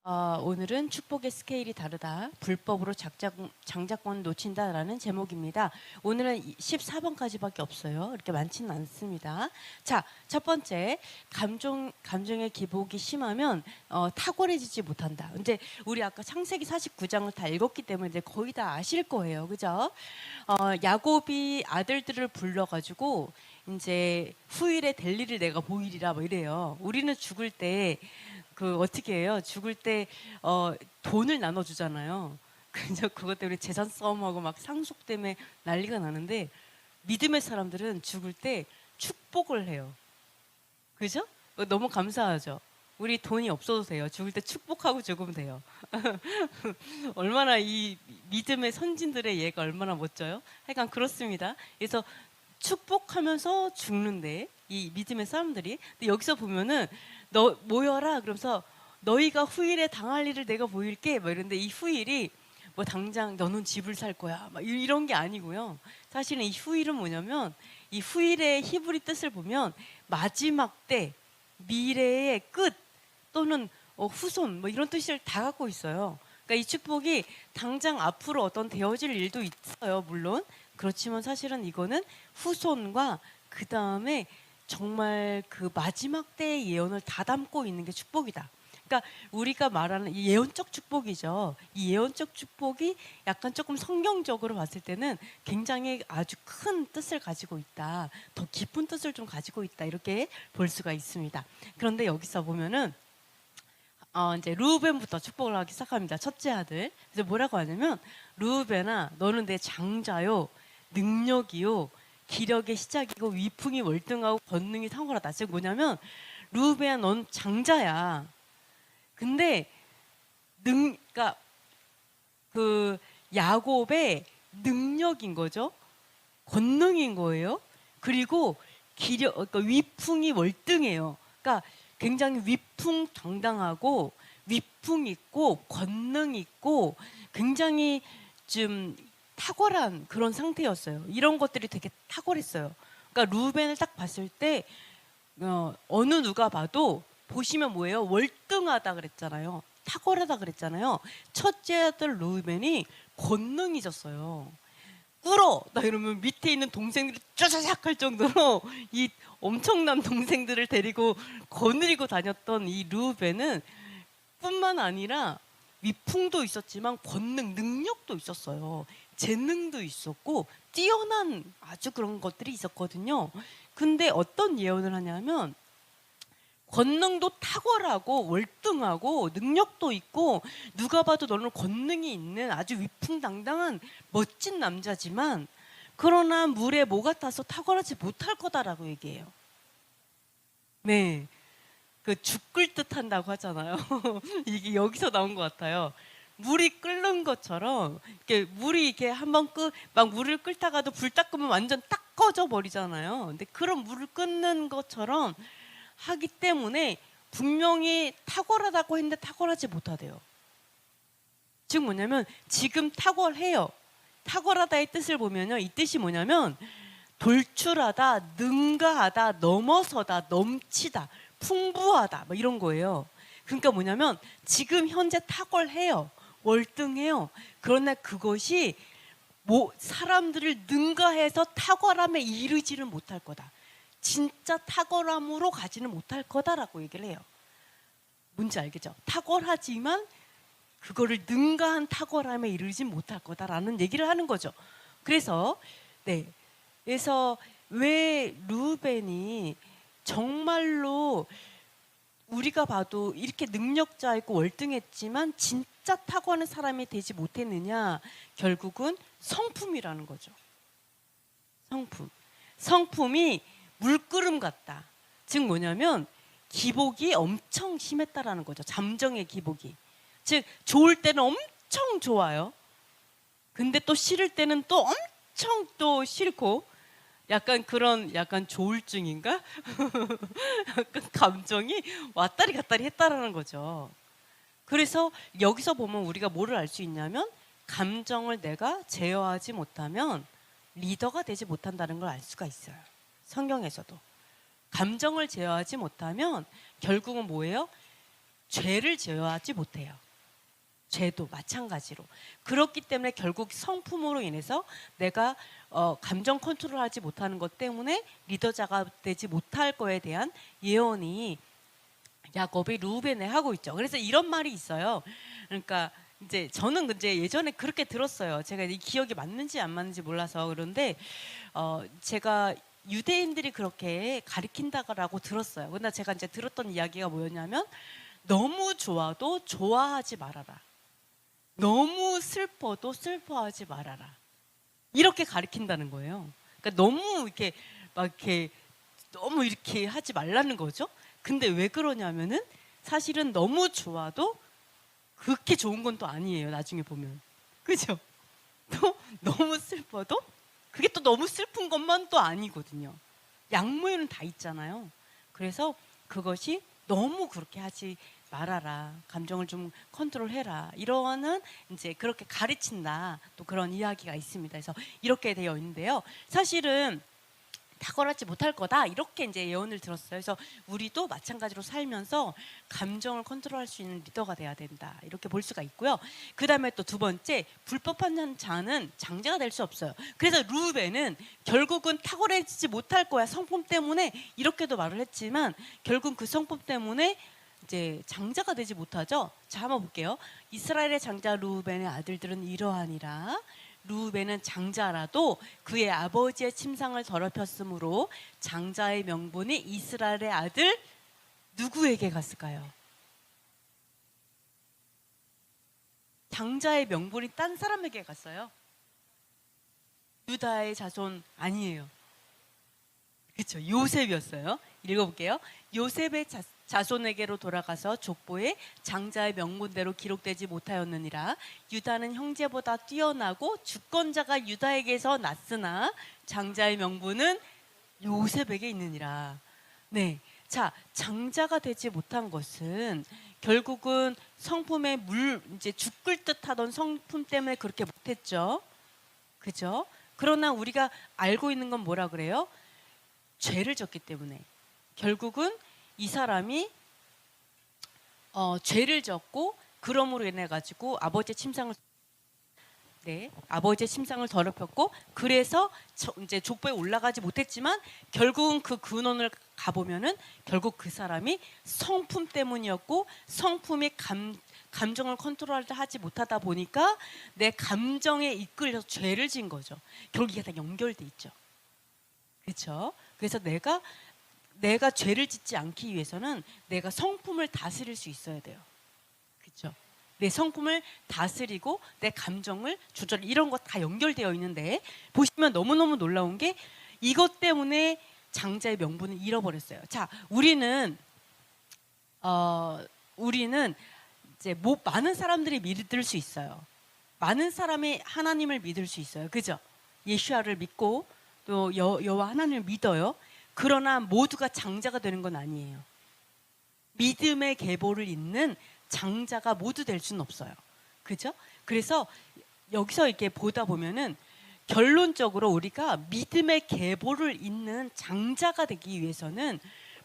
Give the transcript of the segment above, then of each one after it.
오늘은 축복의 스케일이 다르다. 불법으로 장자권 놓친다라는 제목입니다. 오늘은 14번까지밖에 없어요. 이렇게 많지는 않습니다. 자, 첫 번째, 감정의 기복이 심하면 탁월해지지 못한다. 근데 우리 아까 창세기 49장을 다 읽었기 때문에 이제 거의 다 아실 거예요. 그죠? 야곱이 아들들을 불러가지고 이제 후일에 될 일을 내가 보이리라 뭐 이래요. 우리는 죽을 때 어떻게 해요? 죽을 때 돈을 나눠주잖아요. 그래서 그것 때문에 재산 싸움하고 막 상속 때문에 난리가 나는데 믿음의 사람들은 죽을 때 축복을 해요. 그죠? 너무 감사하죠. 우리 돈이 없어도 돼요. 죽을 때 축복하고 죽으면 돼요. 얼마나 이 믿음의 선진들의 예가 얼마나 멋져요? 하여간 그렇습니다. 그래서 축복하면서 죽는데 이 믿음의 사람들이. 근데 여기서 보면은 너 모여라 그러면서 너희가 후일에 당할 일을 내가 보일게 뭐 이런데 이 후일이 뭐 당장 너는 집을 살 거야 막 이런 게 아니고요. 사실은 이 후일은 뭐냐면 이 후일의 히브리 뜻을 보면 마지막 때, 미래의 끝 또는 후손 뭐 이런 뜻을 다 갖고 있어요. 그러니까 이 축복이 당장 앞으로 어떤 되어질 일도 있어요. 물론 그렇지만 사실은 이거는 후손과 그 다음에 정말 그 마지막 때의 예언을 다 담고 있는 게 축복이다. 그러니까 우리가 말하는 이 예언적 축복이죠. 이 예언적 축복이 약간 조금 성경적으로 봤을 때는 굉장히 아주 큰 뜻을 가지고 있다. 더 깊은 뜻을 좀 가지고 있다. 이렇게 볼 수가 있습니다. 그런데 여기서 보면은 이제 루벤부터 축복을 하기 시작합니다. 첫째 아들. 그래서 뭐라고 하냐면 루벤아 너는 내 장자요 능력이요 기력의 시작이고 위풍이 월등하고 권능이 탁월하다. 즉 뭐냐면 루벤아 넌 장자야. 근데 그러니까 그 야곱의 능력인 거죠. 권능인 거예요. 그리고 그러니까 위풍이 월등해요. 그러니까 굉장히 위풍당당하고 위풍 있고 권능 있고 굉장히 좀 탁월한 그런 상태였어요. 이런 것들이 되게 탁월했어요. 그러니까 루벤을 딱 봤을 때 어느 누가 봐도 보시면 뭐예요? 월등하다 그랬잖아요. 탁월하다 그랬잖아요. 첫째 아들 루벤이 권능이 졌어요. 꿇어! 나 이러면 밑에 있는 동생들이 쪼자작 할 정도로 이 엄청난 동생들을 데리고 거느리고 다녔던 이 루벤은 뿐만 아니라 위풍도 있었지만 권능, 능력도 있었어요. 재능도 있었고 뛰어난 아주 그런 것들이 있었거든요. 근데 어떤 예언을 하냐면 권능도 탁월하고 월등하고 능력도 있고 누가 봐도 너는 권능이 있는 아주 위풍당당한 멋진 남자지만 그러나 물에 모 같아서 탁월하지 못할 거다라고 얘기해요. 네, 죽 끓 듯 한다고 하잖아요. 이게 여기서 나온 것 같아요. 물이 끓는 것처럼 물이 이렇게 한번 막 물을 끓다가도 불 딱 끄면 완전 딱 꺼져 버리잖아요. 근데 그런 물을 끓는 것처럼 하기 때문에 분명히 탁월하다고 했는데 탁월하지 못하대요. 즉 뭐냐면 지금 탁월해요. 탁월하다의 뜻을 보면요. 이 뜻이 뭐냐면 돌출하다, 능가하다, 넘어서다, 넘치다, 풍부하다 뭐 이런 거예요. 그러니까 뭐냐면 지금 현재 탁월해요. 월등해요. 그러나 그것이 사람들을 능가해서 탁월함에 이르지는 못할 거다. 진짜 탁월함으로 가지는 못할 거다라고 얘기를 해요. 뭔지 알겠죠? 탁월하지만 그거를 능가한 탁월함에 이르지 못할 거다라는 얘기를 하는 거죠. 그래서 왜 루벤이 정말로 우리가 봐도 이렇게 능력자 있고 월등했지만 진짜 탁월한 사람이 되지 못했느냐? 결국은 성품이라는 거죠. 성품이 물끄름 같다. 즉 뭐냐면 기복이 엄청 심했다라는 거죠. 잠정의 기복이. 즉 좋을 때는 엄청 좋아요. 근데 또 싫을 때는 또 엄청 또 싫고 약간 조울증인가? 약간 감정이 왔다리 갔다리 했다라는 거죠. 그래서 여기서 보면 우리가 뭐를 알 수 있냐면 감정을 내가 제어하지 못하면 리더가 되지 못한다는 걸 알 수가 있어요. 성경에서도 감정을 제어하지 못하면 결국은 뭐예요? 죄를 제어하지 못해요. 죄도 마찬가지로. 그렇기 때문에 결국 성품으로 인해서 내가 감정 컨트롤하지 못하는 것 때문에 리더자가 되지 못할 거에 대한 예언이 야곱이 루벤에 하고 있죠. 그래서 이런 말이 있어요. 그러니까 이제 저는 이제 예전에 그렇게 들었어요. 제가 이 기억이 맞는지 안 맞는지 몰라서 그런데 제가 유대인들이 그렇게 가리킨다라고 들었어요. 근데 제가 이제 들었던 이야기가 뭐였냐면 너무 좋아도 좋아하지 말아라. 너무 슬퍼도 슬퍼하지 말아라. 이렇게 가리킨다는 거예요. 그러니까 너무 이렇게 막 이렇게 너무 이렇게 하지 말라는 거죠. 근데 왜 그러냐면은 사실은 너무 좋아도 그렇게 좋은 건 또 아니에요. 나중에 보면. 그죠? 또 너무 슬퍼도 그게 또 너무 슬픈 것만 또 아니거든요. 양무에는 다 있잖아요. 그래서 그것이 너무 그렇게 하지 말아라. 감정을 좀 컨트롤해라. 이러는 이제 그렇게 가르친다. 또 그런 이야기가 있습니다. 그래서 이렇게 되어 있는데요. 사실은 탁월하지 못할 거다 이렇게 이제 예언을 들었어요. 그래서 우리도 마찬가지로 살면서 감정을 컨트롤할 수 있는 리더가 돼야 된다 이렇게 볼 수가 있고요. 그 다음에 또 두 번째 불법한 자는 장자가 될 수 없어요. 그래서 루벤은 결국은 탁월해지지 못할 거야 성품 때문에 이렇게도 말을 했지만 결국 그 성품 때문에 이제 장자가 되지 못하죠. 자 한번 볼게요. 이스라엘의 장자 루벤의 아들들은 이러하니라. 루벤은 장자라도 그의 아버지의 침상을 더럽혔으므로 장자의 명분이 이스라엘의 아들 누구에게 갔을까요? 장자의 명분이 딴 사람에게 갔어요. 유다의 자손 아니에요. 그렇죠. 요셉이었어요. 읽어볼게요. 요셉의 자손에게로 돌아가서 족보에 장자의 명분대로 기록되지 못하였느니라. 유다는 형제보다 뛰어나고 주권자가 유다에게서 났으나 장자의 명분은 요셉에게 있느니라. 네, 자 장자가 되지 못한 것은 결국은 성품의 이제 죽을 듯하던 성품 때문에 그렇게 못했죠. 그죠? 그러나 우리가 알고 있는 건 뭐라 그래요? 죄를 졌기 때문에 결국은 이 사람이 죄를 졌고 그럼으로 인해 가지고 아버지의 침상을 더럽혔고 그래서 이제 족보에 올라가지 못했지만 결국은 그 근원을 가보면은 결국 그 사람이 성품 때문이었고 성품이 감정을 컨트롤하지 못하다 보니까 내 감정에 이끌려서 죄를 진 거죠. 결국 이게 다 연결돼 있죠. 그렇죠? 그래서 내가 죄를 짓지 않기 위해서는 내가 성품을 다스릴 수 있어야 돼요. 그렇죠? 내 성품을 다스리고 내 감정을 조절 이런 거 다 연결되어 있는데 보시면 너무너무 놀라운 게 이것 때문에 장자의 명분을 잃어버렸어요. 자, 우리는 이제 많은 사람들이 믿을 수 있어요. 많은 사람이 하나님을 믿을 수 있어요. 그죠? 예수야를 믿고 또 여호와 하나님을 믿어요. 그러나 모두가 장자가 되는 건 아니에요. 믿음의 계보를 잇는 장자가 모두 될 수는 없어요. 그죠? 그래서 여기서 이렇게 보다 보면은 결론적으로 우리가 믿음의 계보를 잇는 장자가 되기 위해서는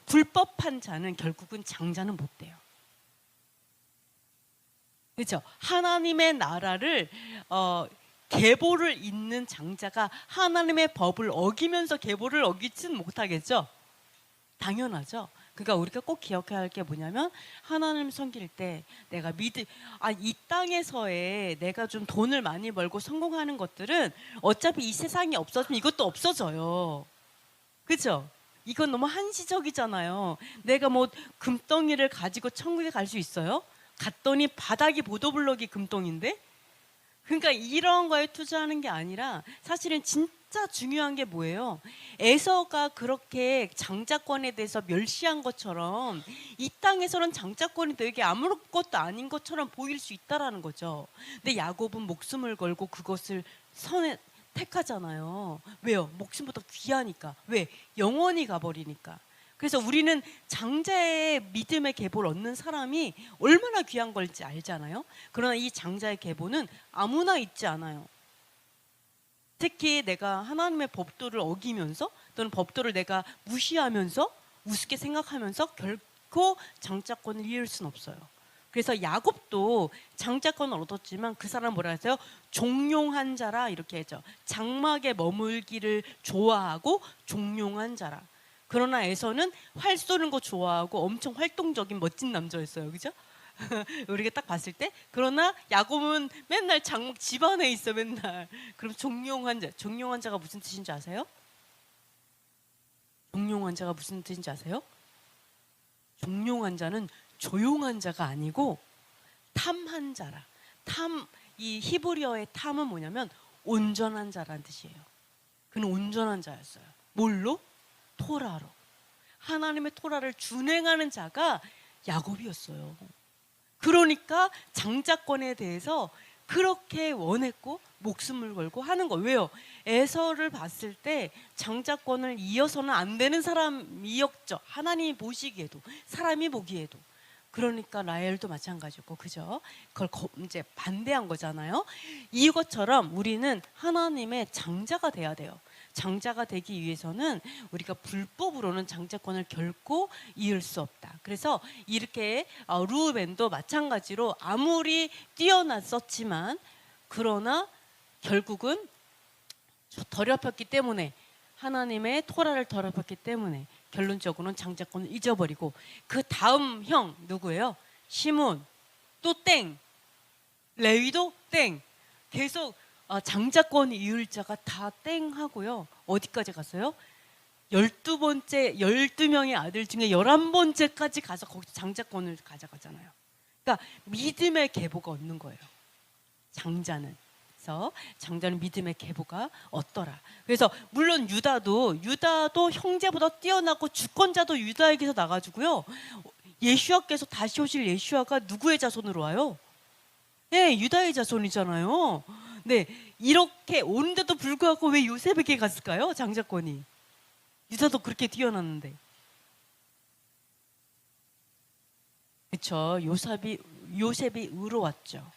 불법한 자는 결국은 장자는 못 돼요. 그죠? 하나님의 나라를 계보를 잇는 장자가 하나님의 법을 어기면서 계보를 어기지는 못하겠죠? 당연하죠. 그러니까 우리가 꼭 기억해야 할 게 뭐냐면 하나님 섬길 때 내가 이 땅에서의 내가 좀 돈을 많이 벌고 성공하는 것들은 어차피 이 세상이 없어지면 이것도 없어져요. 그죠? 이건 너무 한시적이잖아요. 내가 뭐 금덩이를 가지고 천국에 갈 수 있어요? 갔더니 바닥이 보도블럭이 금덩인데? 그러니까 이런 거에 투자하는 게 아니라 사실은 진짜 중요한 게 뭐예요? 에서가 그렇게 장자권에 대해서 멸시한 것처럼 이 땅에서는 장자권이 되게 아무것도 아닌 것처럼 보일 수 있다라는 거죠. 근데 야곱은 목숨을 걸고 그것을 택하잖아요. 왜요? 목숨보다 귀하니까. 왜? 영원히 가버리니까. 그래서 우리는 장자의 믿음의 계보를 얻는 사람이 얼마나 귀한 걸지 알잖아요. 그러나 이 장자의 계보는 아무나 있지 않아요. 특히 내가 하나님의 법도를 어기면서 또는 법도를 내가 무시하면서 우습게 생각하면서 결코 장자권을 이을 수는 없어요. 그래서 야곱도 장자권을 얻었지만 그 사람 뭐라 했어요? 종용한 자라 이렇게 했죠. 장막에 머물기를 좋아하고 종용한 자라. 그러나 에서는 활 쏘는 거 좋아하고 엄청 활동적인 멋진 남자였어요. 그죠? 우리가 딱 봤을 때. 그러나 야곱은 맨날 장막 집 안에 있어 맨날. 그럼 종용한 자. 종용한 자가 무슨 뜻인지 아세요? 종용한 자가 무슨 뜻인지 아세요? 종용한 자는 조용한 자가 아니고 탐한 자라. 이 히브리어의 탐은 뭐냐면 온전한 자라는 뜻이에요. 그는 온전한 자였어요. 뭘로? 토라로. 하나님의 토라를 준행하는 자가 야곱이었어요. 그러니까 장자권에 대해서 그렇게 원했고 목숨을 걸고 하는 거. 왜요? 에서를 봤을 때 장자권을 이어서는 안 되는 사람이었죠. 하나님이 보시기에도, 사람이 보기에도. 그러니까 라헬도 마찬가지고, 그죠? 그걸 이제 반대한 거잖아요. 이것처럼 우리는 하나님의 장자가 돼야 돼요. 장자가 되기 위해서는 우리가 불법으로는 장자권을 결코 이을 수 없다. 그래서 이렇게 르우벤도 마찬가지로 아무리 뛰어났었지만 그러나 결국은 더럽혔기 때문에, 하나님의 토라를 더럽혔기 때문에 결론적으로는 장자권을 잊어버리고, 그 다음 형 누구예요? 시몬 또 땡, 레위도 땡. 계속 장자권 이을 자가 다 땡 하고요. 어디까지 갔어요? 12명의 아들 중에 11번째까지 가서 거기서 장자권을 가져가잖아요. 그러니까 믿음의 계보가 얻는 거예요. 장자는. 그래서 장자는 믿음의 계보가 얻더라. 그래서 물론 유다도 형제보다 뛰어나고 주권자도 유다에게서 나가지고요. 예슈아께서 다시 오실 예슈아가 누구의 자손으로 와요? 네, 유다의 자손이잖아요. 네, 이렇게 오는데도 불구하고 왜 요셉에게 갔을까요? 장자권이. 유다도 그렇게 뛰어났는데. 그렇죠. 요셉이 의로웠죠.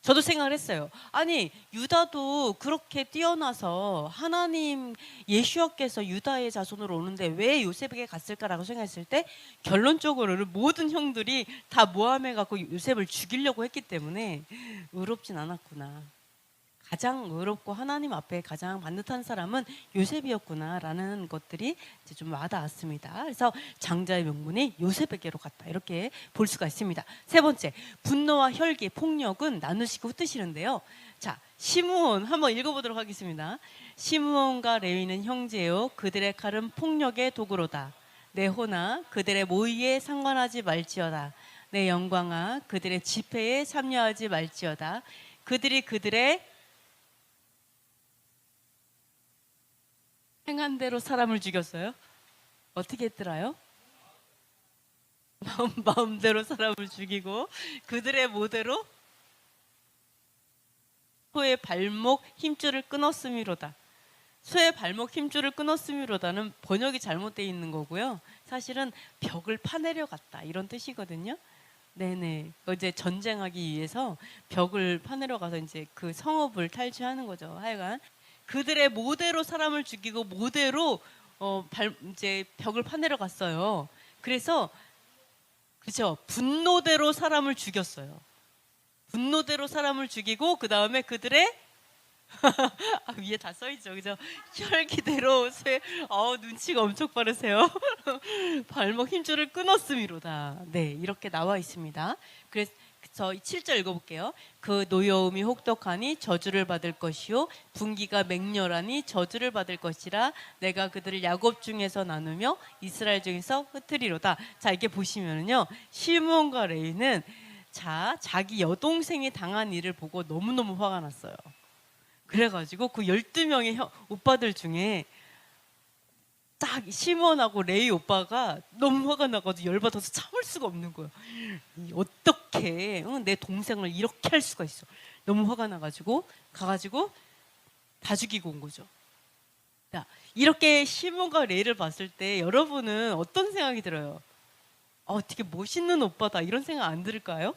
저도 생각을 했어요. 아니, 유다도 그렇게 뛰어나서 하나님 예수께서 유다의 자손으로 오는데 왜 요셉에게 갔을까라고 생각했을 때, 결론적으로는 모든 형들이 다 모함해 갖고 요셉을 죽이려고 했기 때문에 의롭진 않았구나. 가장 의롭고 하나님 앞에 가장 반듯한 사람은 요셉이었구나라는 것들이 이제 좀 와닿았습니다. 그래서 장자의 명분이 요셉에게로 갔다, 이렇게 볼 수가 있습니다. 세 번째, 분노와 혈기, 폭력은 나누시고 흩으시는데요. 자, 시므온 한번 읽어보도록 하겠습니다. 시므온과 레위는 형제요, 그들의 칼은 폭력의 도구로다. 내 호나 그들의 모의에 상관하지 말지어다. 내 영광아 그들의 집회에 참여하지 말지어다. 그들이 그들의 행한 대로 사람을 죽였어요. 어떻게 했더라요? 마음대로 사람을 죽이고 그들의 모대로 소의 발목 힘줄을 끊었음이로다. 소의 발목 힘줄을 끊었음이로다는 번역이 잘못되어 있는 거고요. 사실은 벽을 파내려 갔다, 이런 뜻이거든요. 네네. 이제 전쟁하기 위해서 벽을 파내려 가서 이제 그 성읍을 탈취하는 거죠. 하여간 그들의 모대로 사람을 죽이고 모대로 이제 벽을 파내려 갔어요. 그래서 그렇죠. 분노대로 사람을 죽였어요. 분노대로 사람을 죽이고 그 다음에 그들의 위에 다 써있죠, 그죠? 혈기대로 눈치가 엄청 빠르세요. 발목 힘줄을 끊었음이로다. 네, 이렇게 나와 있습니다. 그래서 7절 읽어볼게요. 그 노여움이 혹독하니 저주를 받을 것이요 분기가 맹렬하니 저주를 받을 것이라. 내가 그들을 야곱 중에서 나누며 이스라엘 중에서 흩으리로다. 자, 이게 보시면은요, 시므온과 레위는 자기 여동생이 당한 일을 보고 너무너무 화가 났어요. 그래가지고 그 12명의 오빠들 중에 딱 시몬하고 레위 오빠가 너무 화가 나가지고 열받아서 참을 수가 없는 거예요. 어떻게 내 동생을 이렇게 할 수가 있어. 너무 화가 나가지고 가가지고 다 죽이고 온 거죠. 자, 이렇게 시몬과 레위를 봤을 때 여러분은 어떤 생각이 들어요? 되게 멋있는 오빠다, 이런 생각 안 들을까요?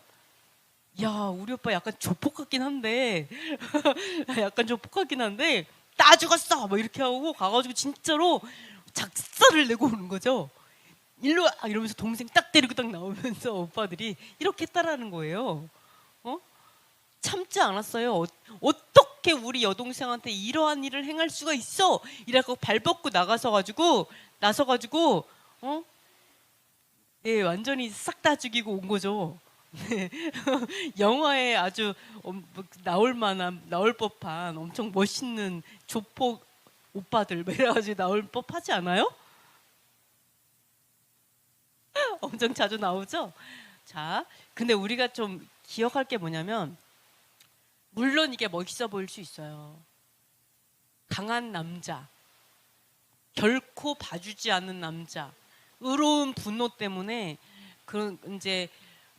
야, 우리 오빠 약간 조폭 같긴 한데 다 죽었어 뭐 이렇게 하고 가가지고 진짜로 작사를 내고 오는 거죠. 일로 와 이러면서 동생 딱 데리고 딱 나오면서 오빠들이 이렇게 했다라는 거예요. 어? 참지 않았어요. 어떻게 우리 여동생한테 이러한 일을 행할 수가 있어? 이라고 발 뻗고 나서가지고 네, 완전히 싹 다 죽이고 온 거죠. 네. 영화에 아주 나올 법한 엄청 멋있는 조폭 오빠들 이래가지고 나올 법하지 않아요? 엄청 자주 나오죠. 자, 근데 우리가 좀 기억할 게 뭐냐면 물론 이게 멋있어 보일 수 있어요. 강한 남자, 결코 봐주지 않는 남자, 의로운 분노 때문에 이제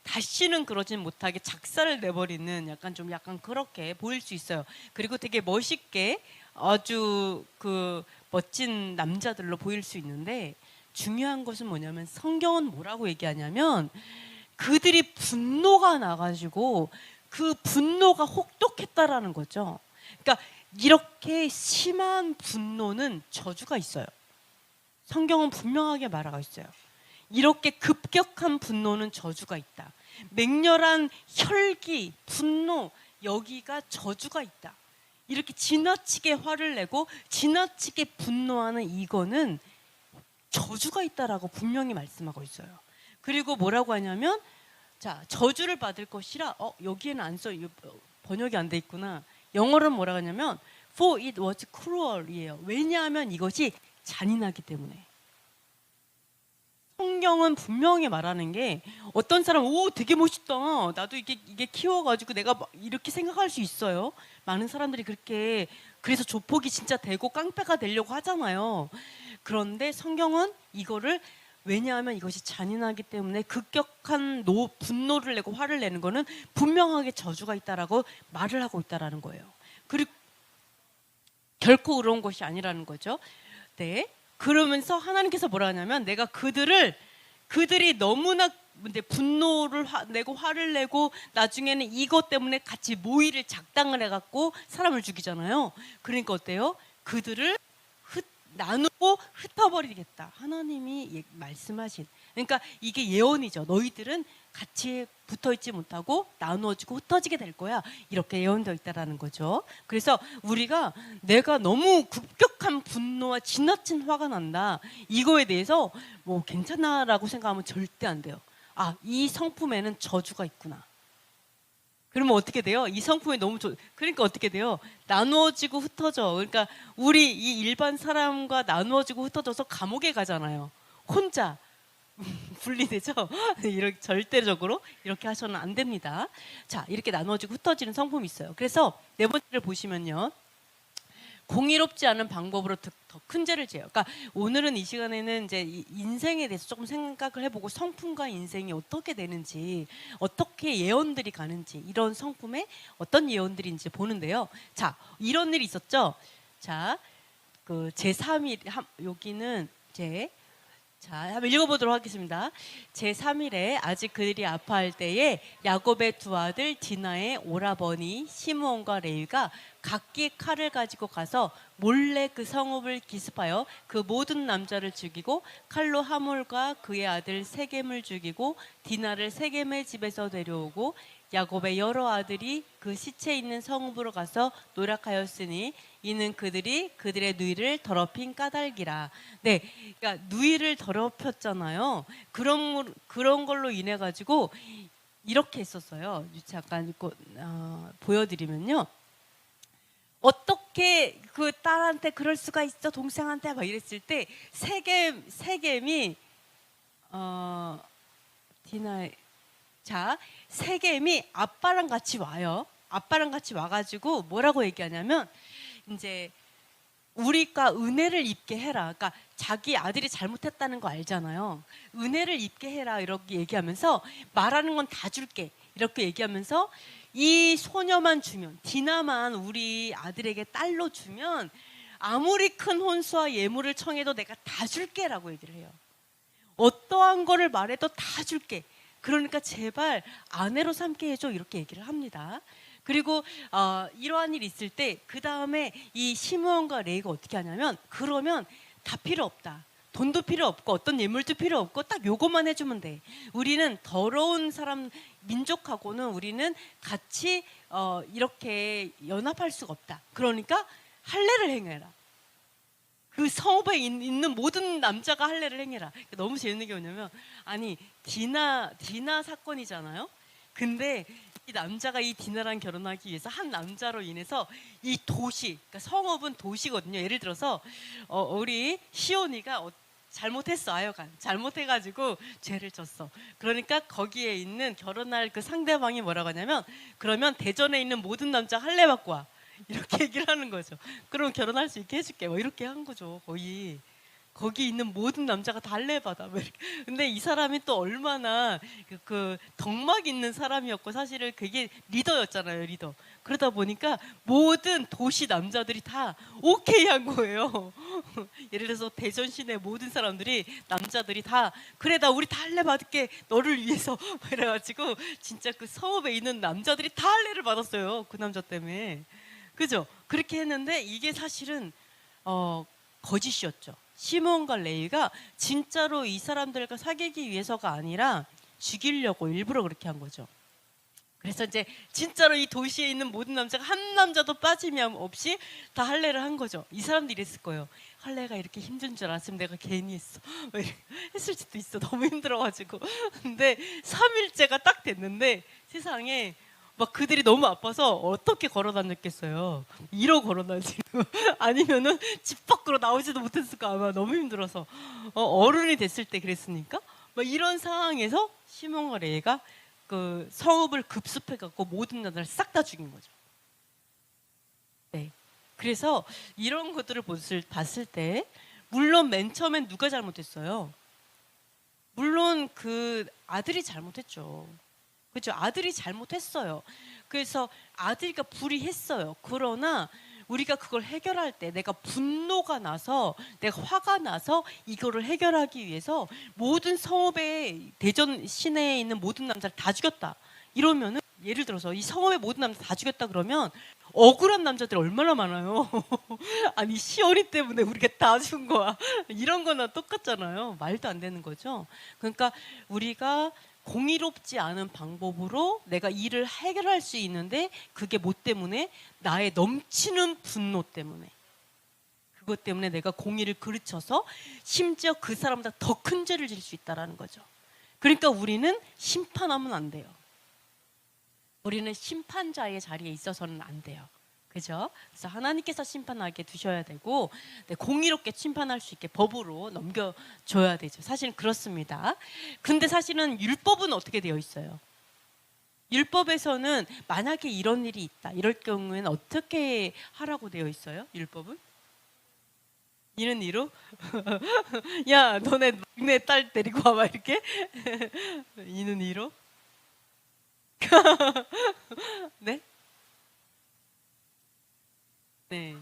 다시는 그러진 못하게 작사를 내버리는 약간 그렇게 보일 수 있어요. 그리고 되게 멋있게 아주 그 멋진 남자들로 보일 수 있는데 중요한 것은 뭐냐면 성경은 뭐라고 얘기하냐면 그들이 분노가 나가지고 그 분노가 혹독했다라는 거죠. 그러니까 이렇게 심한 분노는 저주가 있어요. 성경은 분명하게 말하고 있어요. 이렇게 급격한 분노는 저주가 있다. 맹렬한 혈기, 분노, 여기가 저주가 있다. 이렇게 지나치게 화를 내고 지나치게 분노하는 이거는 저주가 있다라고 분명히 말씀하고 있어요. 그리고 뭐라고 하냐면 자, 저주를 받을 것이라 여기에는 안 써. 번역이 안 돼 있구나. 영어로는 뭐라고 하냐면 for it was cruel이에요. 왜냐하면 이것이 잔인하기 때문에. 성경은 분명히 말하는 게 어떤 사람 되게 멋있다. 나도 이게 키워가지고 내가 이렇게 생각할 수 있어요. 많은 사람들이 그렇게 그래서 조폭이 진짜 되고 깡패가 되려고 하잖아요. 그런데 성경은 이거를 왜냐하면 이것이 잔인하기 때문에 급격한 분노를 내고 화를 내는 거는 분명하게 저주가 있다라고 말을 하고 있다라는 거예요. 그리고 결코 그런 것이 아니라는 거죠. 네. 그러면서 하나님께서 뭐라 하냐면 내가 그들이 너무나 분노를 내고 화를 내고 나중에는 이것 때문에 같이 모의를 작당을 해갖고 사람을 죽이잖아요. 그러니까 어때요? 그들을 나누고 흩어버리겠다. 하나님이 말씀하신. 그러니까 이게 예언이죠. 너희들은 같이 붙어있지 못하고 나누어지고 흩어지게 될 거야. 이렇게 예언되어 있다라는 거죠. 그래서 우리가 내가 너무 급격한 분노와 지나친 화가 난다. 이거에 대해서 뭐 괜찮아라고 생각하면 절대 안 돼요. 이 성품에는 저주가 있구나. 그러면 어떻게 돼요? 이 성품이 그러니까 어떻게 돼요? 나누어지고 흩어져. 그러니까 우리 이 일반 사람과 나누어지고 흩어져서 감옥에 가잖아요. 혼자 분리되죠? 이렇게 절대적으로 이렇게 하셔는 안 됩니다. 자, 이렇게 나누어지고 흩어지는 성품이 있어요. 그래서 네 번째를 보시면요. 공의롭지 않은 방법으로 더 큰 죄를 지어요. 그러니까 오늘은 이 시간에는 이제 인생에 대해서 조금 생각을 해보고 성품과 인생이 어떻게 되는지, 어떻게 예언들이 가는지, 이런 성품에 어떤 예언들인지 보는데요. 자, 이런 일이 있었죠. 자, 그 제3일 여기는 자, 한번 읽어보도록 하겠습니다. 제3일에 아직 그들이 아파할 때에 야곱의 두 아들 디나의 오라버니 시므온과 레위가 각기 칼을 가지고 가서 몰래 그 성읍을 기습하여 그 모든 남자를 죽이고 칼로 하몰과 그의 아들 세겜을 죽이고 디나를 세겜의 집에서 데려오고 야곱의 여러 아들이 그 시체 있는 성읍으로 가서 노력하였으니 이는 그들의 누이를 더럽힌 까닭이라. 네, 그러니까 누이를 더럽혔잖아요. 그런 걸로 인해 가지고 이렇게 했었어요. 잠깐 보여드리면요. 어떻게 그 딸한테 그럴 수가 있어? 동생한테 막 이랬을 때 세겜이 세겜이 아빠랑 같이 와요. 아빠랑 같이 와가지고 뭐라고 얘기하냐면 이제 우리가 은혜를 입게 해라. 그러니까 자기 아들이 잘못했다는 거 알잖아요. 은혜를 입게 해라 이렇게 얘기하면서 말하는 건 다 줄게 이렇게 얘기하면서 이 소녀만 주면 디나만 우리 아들에게 딸로 주면 아무리 큰 혼수와 예물을 청해도 내가 다 줄게라고 얘기를 해요. 어떠한 거를 말해도 다 줄게. 그러니까 제발 아내로 삼게 해줘 이렇게 얘기를 합니다. 그리고 이러한 일이 있을 때 그 다음에 이 시므온과 레이가 어떻게 하냐면 그러면 다 필요 없다. 돈도 필요 없고 어떤 예물도 필요 없고 딱 요것만 해주면 돼. 우리는 더러운 사람 민족하고는 우리는 같이 이렇게 연합할 수가 없다. 그러니까 할례를 행해라. 그 성읍에 있는 모든 남자가 할례를 행해라. 너무 재밌는 게 뭐냐면, 아니 디나 사건이잖아요. 근데 이 남자가 이 디나랑 결혼하기 위해서 한 남자로 인해서 이 도시, 그러니까 성읍은 도시거든요. 예를 들어서 우리 시온이가 잘못했어. 아여간 잘못해가지고 죄를 졌어. 그러니까 거기에 있는 결혼할 그 상대방이 뭐라고 하냐면, 그러면 대전에 있는 모든 남자 할례 받고 와, 이렇게 얘기를 하는 거죠. 그럼 결혼할 수 있게 해줄게. 뭐 이렇게 한 거죠. 거의 거기 있는 모든 남자가 다 할례 받아. 뭐 근데 이 사람이 또 얼마나 그 덕막 있는 사람이었고, 사실은 그게 리더였잖아요. 리더. 그러다 보니까 모든 도시 남자들이 다 오케이 한 거예요. 예를 들어서 대전 시내 모든 사람들이, 남자들이 다, 그래 나 우리 다 할례 받을게 너를 위해서. 이래가지고 진짜 그 성읍에 있는 남자들이 다 할례를 받았어요. 그 남자 때문에. 그죠? 그렇게 했는데 이게 사실은 거짓이었죠. 시몬과 레위가 진짜로 이 사람들과 사귀기 위해서가 아니라 죽이려고 일부러 그렇게 한 거죠. 그래서 이제 진짜로 이 도시에 있는 모든 남자가 한 남자도 빠짐이 없이 다 할례를 한 거죠. 이 사람들이 이랬을 거예요. 할례가 이렇게 힘든 줄 알았으면 내가 괜히 했어. 했을 수도 있어. 너무 힘들어가지고. 근데 3일째가 딱 됐는데 세상에 막 그들이 너무 아파서 어떻게 걸어 다녔겠어요. 이러고 걸어 다니고 아니면은 집 밖으로 나오지도 못했을까. 아마 너무 힘들어서. 어른이 됐을 때 그랬으니까. 막 이런 상황에서 시몬과 레위가 그 성읍을 급습해 갖고 모든 남자를 싹 다 죽인 거죠. 네. 그래서 이런 것들을 봤을 때, 물론 맨 처음엔 누가 잘못했어요? 물론 그 아들이 잘못했죠. 그렇죠. 아들이 잘못했어요. 그래서 아들이가 불의했어요. 그러나 우리가 그걸 해결할 때, 내가 분노가 나서, 내가 화가 나서 이거를 해결하기 위해서 모든 성읍에, 대전 시내에 있는 모든 남자를 다 죽였다. 이러면은, 예를 들어서 이 성읍의 모든 남자 다 죽였다 그러면 억울한 남자들이 얼마나 많아요. 아니 시온이 때문에 우리가 다 죽은 거야. 이런 거나 똑같잖아요. 말도 안 되는 거죠. 그러니까 우리가 공의롭지 않은 방법으로 내가 일을 해결할 수 있는데, 그게 뭐 때문에? 나의 넘치는 분노 때문에. 그것 때문에 내가 공의를 그르쳐서 심지어 그 사람보다 더 큰 죄를 질 수 있다는 거죠. 그러니까 우리는 심판하면 안 돼요. 우리는 심판자의 자리에 있어서는 안 돼요. 그죠? 그래서 하나님께서 심판하게 두셔야 되고, 네, 공의롭게 심판할 수 있게 법으로 넘겨줘야 되죠. 사실은 그렇습니다. 근데 사실은 율법은 어떻게 되어 있어요? 율법에서는 만약에 이런 일이 있다, 이럴 경우에는 어떻게 하라고 되어 있어요? 율법은? 이는 이로? 야, 너네 막내 딸 데리고 와봐, 이렇게? 이는 이로? 네? 네.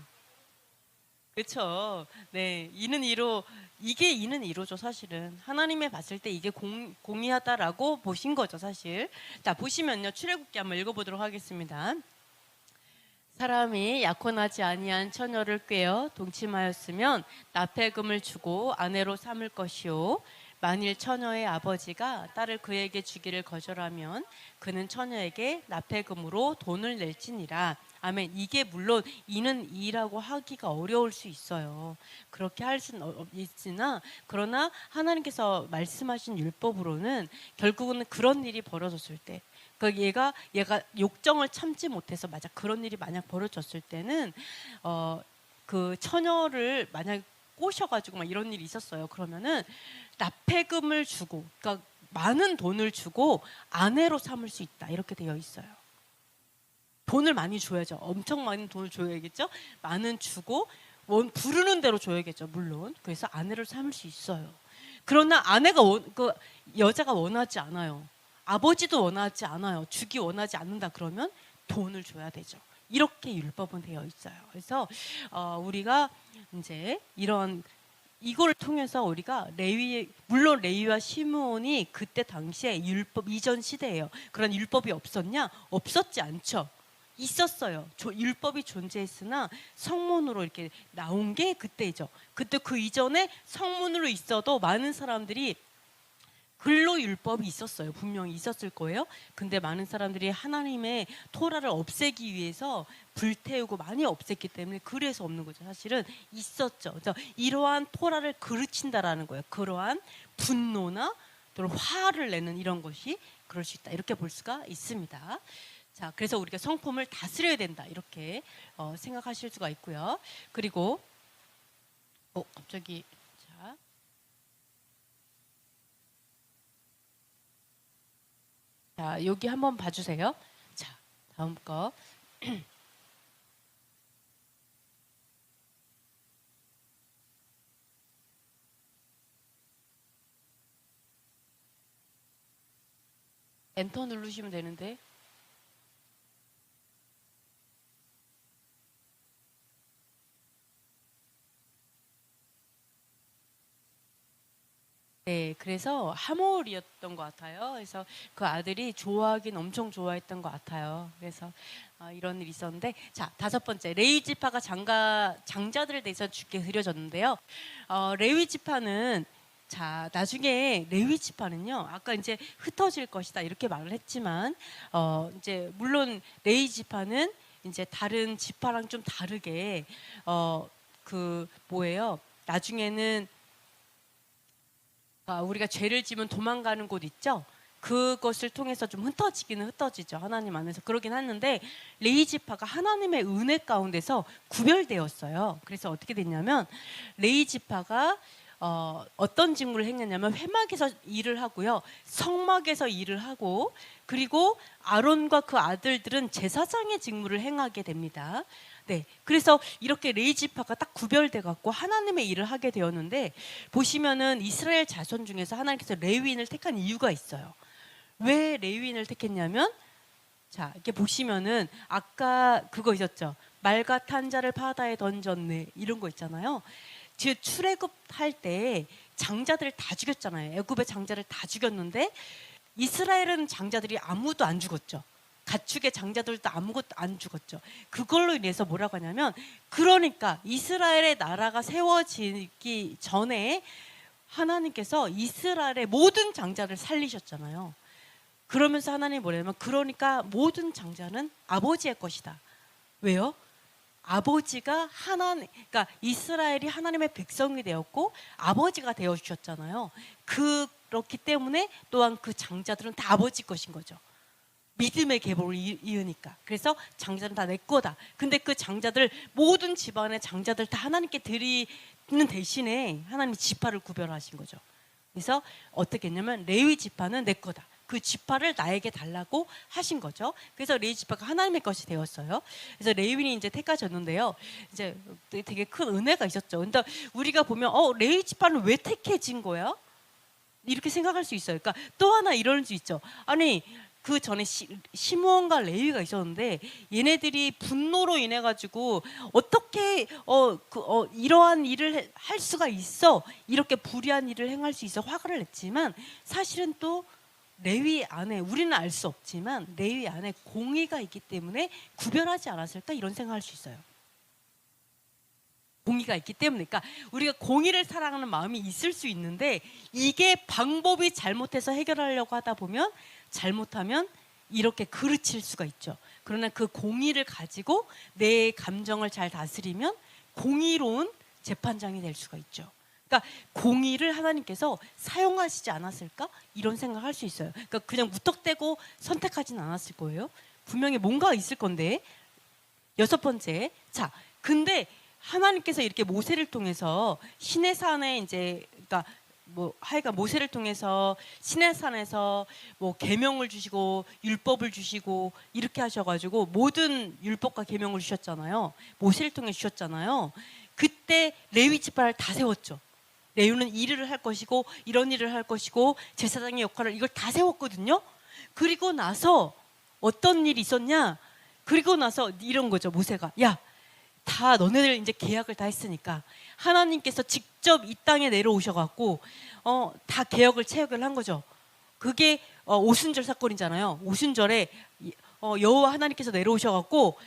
그렇죠. 네, 이는 이로, 이게 이는 이로죠. 사실은 하나님의 봤을 때 이게 공의하다라고 보신 거죠. 사실. 자, 보시면요, 출애굽기 한번 읽어보도록 하겠습니다. 사람이 약혼하지 아니한 처녀를 꾀어 동침하였으면 납폐금을 주고 아내로 삼을 것이요, 만일 처녀의 아버지가 딸을 그에게 주기를 거절하면 그는 처녀에게 납폐금으로 돈을 낼지니라. 아멘. 이게 물론 이는 이라고 하기가 어려울 수 있어요. 그렇게 할 수는 있으나, 그러나 하나님께서 말씀하신 율법으로는 결국은 그런 일이 벌어졌을 때, 그 얘가 욕정을 참지 못해서, 맞아, 그런 일이 만약 벌어졌을 때는 그 처녀를 만약 꼬셔가지고 막 이런 일이 있었어요. 그러면은 납폐금을 주고, 그러니까 많은 돈을 주고 아내로 삼을 수 있다, 이렇게 되어 있어요. 돈을 많이 줘야죠. 엄청 많은 돈을 줘야겠죠. 많은 주고 부르는 대로 줘야겠죠. 물론. 그래서 아내를 삼을 수 있어요. 그러나 아내가 그 여자가 원하지 않아요. 아버지도 원하지 않아요. 주기 원하지 않는다 그러면 돈을 줘야 되죠. 이렇게 율법은 되어 있어요. 그래서 우리가 이제 이걸 통해서 우리가 물론 레위와 시므온이 그때 당시에 율법 이전 시대예요. 그런 율법이 없었냐? 없었지 않죠. 있었어요. 율법이 존재했으나 성문으로 이렇게 나온 게 그때죠. 그때 그 이전에 성문으로 있어도 많은 사람들이 근로 율법이 있었어요. 분명히 있었을 거예요. 근데 많은 사람들이 하나님의 토라를 없애기 위해서 불태우고 많이 없앴기 때문에 그래서 없는 거죠. 사실은 있었죠. 그래서 이러한 토라를 그르친다라는 거예요. 그러한 분노나 또는 화를 내는 이런 것이 그럴 수 있다. 이렇게 볼 수가 있습니다. 자, 그래서 우리가 성품을 다스려야 된다. 이렇게 생각하실 수가 있고요. 그리고 갑자기 자, 여기 한번 봐주세요. 자, 다음 거. 엔터 누르시면 되는데. 네, 그래서 하몰이었던 것 같아요. 그래서 그 아들이 좋아하긴 엄청 좋아했던 것 같아요. 그래서 이런 일이 있었는데, 자, 다섯 번째, 레위 지파가 장자들에 대해서 주께 드려졌는데요. 레위 지파는 자, 나중에 레위 지파는요, 아까 이제 흩어질 것이다 이렇게 말을 했지만, 이제 물론 레위 지파는 이제 다른 지파랑 좀 다르게 뭐예요? 나중에는 우리가 죄를 지면 도망가는 곳 있죠? 그것을 통해서 좀 흩어지기는 흩어지죠. 하나님 안에서. 그러긴 하는데 레위 지파가 하나님의 은혜 가운데서 구별되었어요. 그래서 어떻게 됐냐면 레위 지파가 어떤 직무를 했냐면 회막에서 일을 하고요. 성막에서 일을 하고 그리고 아론과 그 아들들은 제사장의 직무를 행하게 됩니다. 네, 그래서 이렇게 레위 지파가 딱 구별돼 갖고 하나님의 일을 하게 되었는데 보시면은 이스라엘 자손 중에서 하나님께서 레위인을 택한 이유가 있어요. 왜 레위인을 택했냐면 자, 이렇게 보시면은 아까 그거 있었죠. 말과 탄 자를 바다에 던졌네 이런 거 있잖아요. 즉 출애굽할 때 장자들을 다 죽였잖아요. 애굽의 장자를 다 죽였는데 이스라엘은 장자들이 아무도 안 죽었죠. 가축의 장자들도 아무것도 안 죽었죠. 그걸로 인해서 뭐라고 하냐면 그러니까 이스라엘의 나라가 세워지기 전에 하나님께서 이스라엘의 모든 장자를 살리셨잖아요. 그러면서 하나님이 뭐냐면 그러니까 모든 장자는 아버지의 것이다. 왜요? 아버지가 그러니까 이스라엘이 하나님의 백성이 되었고 아버지가 되어 주셨잖아요. 그렇기 때문에 또한 그 장자들은 다 아버지 것인 거죠. 믿음의 계보를 이으니까. 그래서 장자는 다 내 거다. 근데 그 장자들 모든 집안의 장자들 다 하나님께 드리는 대신에 하나님이 지파를 구별하신 거죠. 그래서 어떻게 했냐면 레위 지파는 내 거다. 그 지파를 나에게 달라고 하신 거죠. 그래서 레위 지파가 하나님의 것이 되었어요. 그래서 레위인이 이제 택해졌는데요. 이제 되게 큰 은혜가 있었죠. 근데 우리가 보면 레위 지파는 왜 택해진 거야? 이렇게 생각할 수 있어요. 그러니까 또 하나 이럴 수 있죠. 아니 그 전에 시므온과 레위가 있었는데 얘네들이 분노로 인해 가지고 어떻게 이러한 일을 할 수가 있어 이렇게 불의한 일을 행할 수 있어 화를 냈지만 사실은 또 레위 안에 우리는 알 수 없지만 레위 안에 공의가 있기 때문에 구별하지 않았을까 이런 생각할 수 있어요. 공의가 있기 때문에 그러니까 우리가 공의를 사랑하는 마음이 있을 수 있는데 이게 방법이 잘못해서 해결하려고 하다 보면 잘못하면 이렇게 그르칠 수가 있죠. 그러나 그 공의를 가지고 내 감정을 잘 다스리면 공의로운 재판장이 될 수가 있죠. 그러니까 공의를 하나님께서 사용하시지 않았을까? 이런 생각할 수 있어요. 그러니까 그냥 무턱대고 선택하지는 않았을 거예요. 분명히 뭔가 있을 건데. 여섯 번째, 자, 근데 하나님께서 이렇게 모세를 통해서 시내산에 이제 그러니까 하여간 모세를 통해서 시내산에서 계명을 주시고 율법을 주시고 이렇게 하셔가지고 모든 율법과 계명을 주셨잖아요. 모세를 통해 주셨잖아요. 그때 레위 지파를 다 세웠죠. 레위는 일을 할 것이고 이런 일을 할 것이고 제사장의 역할을 이걸 다 세웠거든요. 그리고 나서 어떤 일이 있었냐? 그리고 나서 이런 거죠. 모세가 다 너네들 이제 계약을 다 했으니까 하나님께서 직접 이 땅에 내려오셔갖고 다 계약을 체결한 거죠. 그게 오순절 사건이잖아요. 오순절에 여호와 하나님께서 내려오셔갖고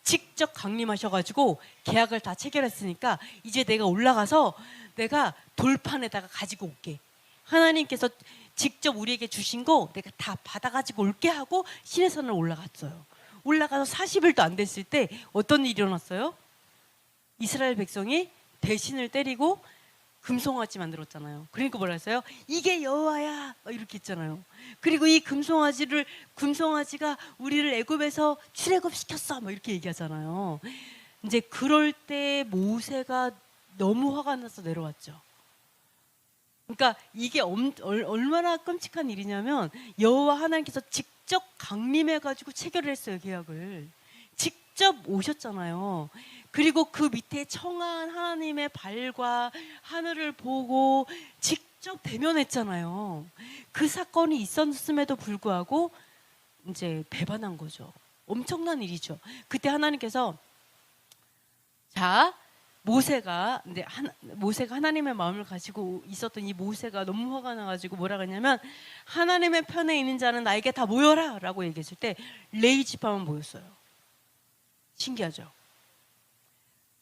직접 강림하셔가지고 계약을 다 체결했으니까 이제 내가 올라가서 내가 돌판에다가 가지고 올게. 하나님께서 직접 우리에게 주신 거 내가 다 받아가지고 올게 하고 시내산을 올라갔어요. 올라가서 40일도 안 됐을 때 어떤 일이 일어났어요? 이스라엘 백성이 대신을 때리고 금송아지 만들었잖아요. 그러니까 뭐라 했어요? 이게 여호와야 이렇게 했잖아요. 그리고 이 금송아지가 우리를 애굽에서 출애굽시켰어 이렇게 얘기하잖아요. 이제 그럴 때 모세가 너무 화가 나서 내려왔죠. 그러니까 이게 얼마나 끔찍한 일이냐면 여호와 하나님께서 직접 강림해가지고 체결을 했어요. 계약을 직접 오셨잖아요. 그리고 그 밑에 청한 하나님의 발과 하늘을 보고 직접 대면했잖아요. 그 사건이 있었음에도 불구하고 이제 배반한 거죠. 엄청난 일이죠. 그때 하나님께서 자 모세가 하나님의 마음을 가지고 있었던 이 모세가 너무 화가 나가지고 뭐라 그랬냐면 하나님의 편에 있는 자는 나에게 다 모여라 라고 얘기했을 때 레위 지파만 모였어요. 신기하죠.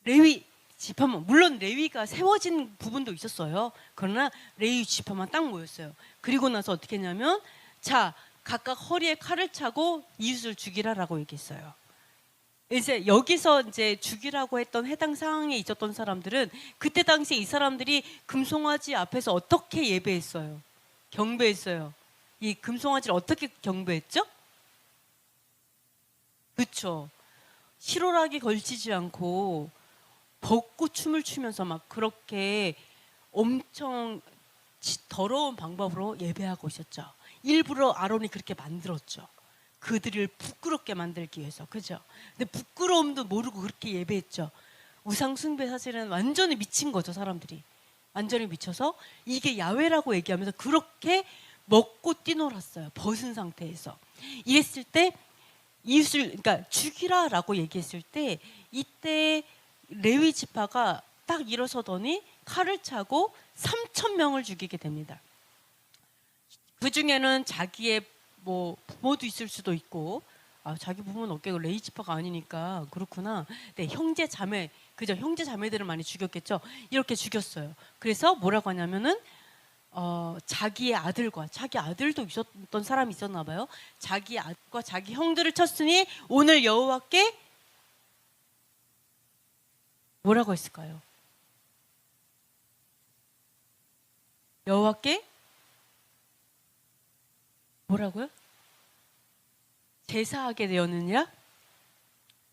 레위 지파만, 물론 레위가 세워진 부분도 있었어요. 그러나 레위 지파만 딱 모였어요. 그리고 나서 어떻게 했냐면 자 각각 허리에 칼을 차고 이웃을 죽이라라고 얘기했어요. 이제 여기서 이제 죽이라고 했던 해당 상황에 있었던 사람들은 그때 당시에 이 사람들이 금송아지 앞에서 어떻게 예배했어요? 경배했어요. 이 금송아지를 어떻게 경배했죠? 그렇죠. 실오라기 걸치지 않고 벗고 춤을 추면서 막 그렇게 엄청 더러운 방법으로 예배하고 있었죠. 일부러 아론이 그렇게 만들었죠. 그들을 부끄럽게 만들기 위해서. 그죠? 근데 부끄러움도 모르고 그렇게 예배했죠. 우상 숭배 사실은 완전히 미친 거죠. 사람들이 완전히 미쳐서 이게 야훼라고 얘기하면서 그렇게 먹고 뛰놀았어요. 벗은 상태에서. 이랬을 때 이웃을 그러니까 죽이라라고 얘기했을 때 이때 레위 지파가 딱 일어서더니 칼을 차고 3,000명을 죽이게 됩니다. 그 중에는 자기의 뭐 부모도 있을 수도 있고 자기 부모는 없겠고 레위 지파가 아니니까 그렇구나. 네, 형제 자매 그죠? 형제 자매들을 많이 죽였겠죠. 이렇게 죽였어요. 그래서 뭐라고 하냐면은 자기의 아들과 자기 아들도 있었던 사람이 있었나 봐요. 자기 아들과 자기 형들을 쳤으니 오늘 여호와께 뭐라고 했을까요? 여호와께 뭐라고요? 제사하게 되었느니라?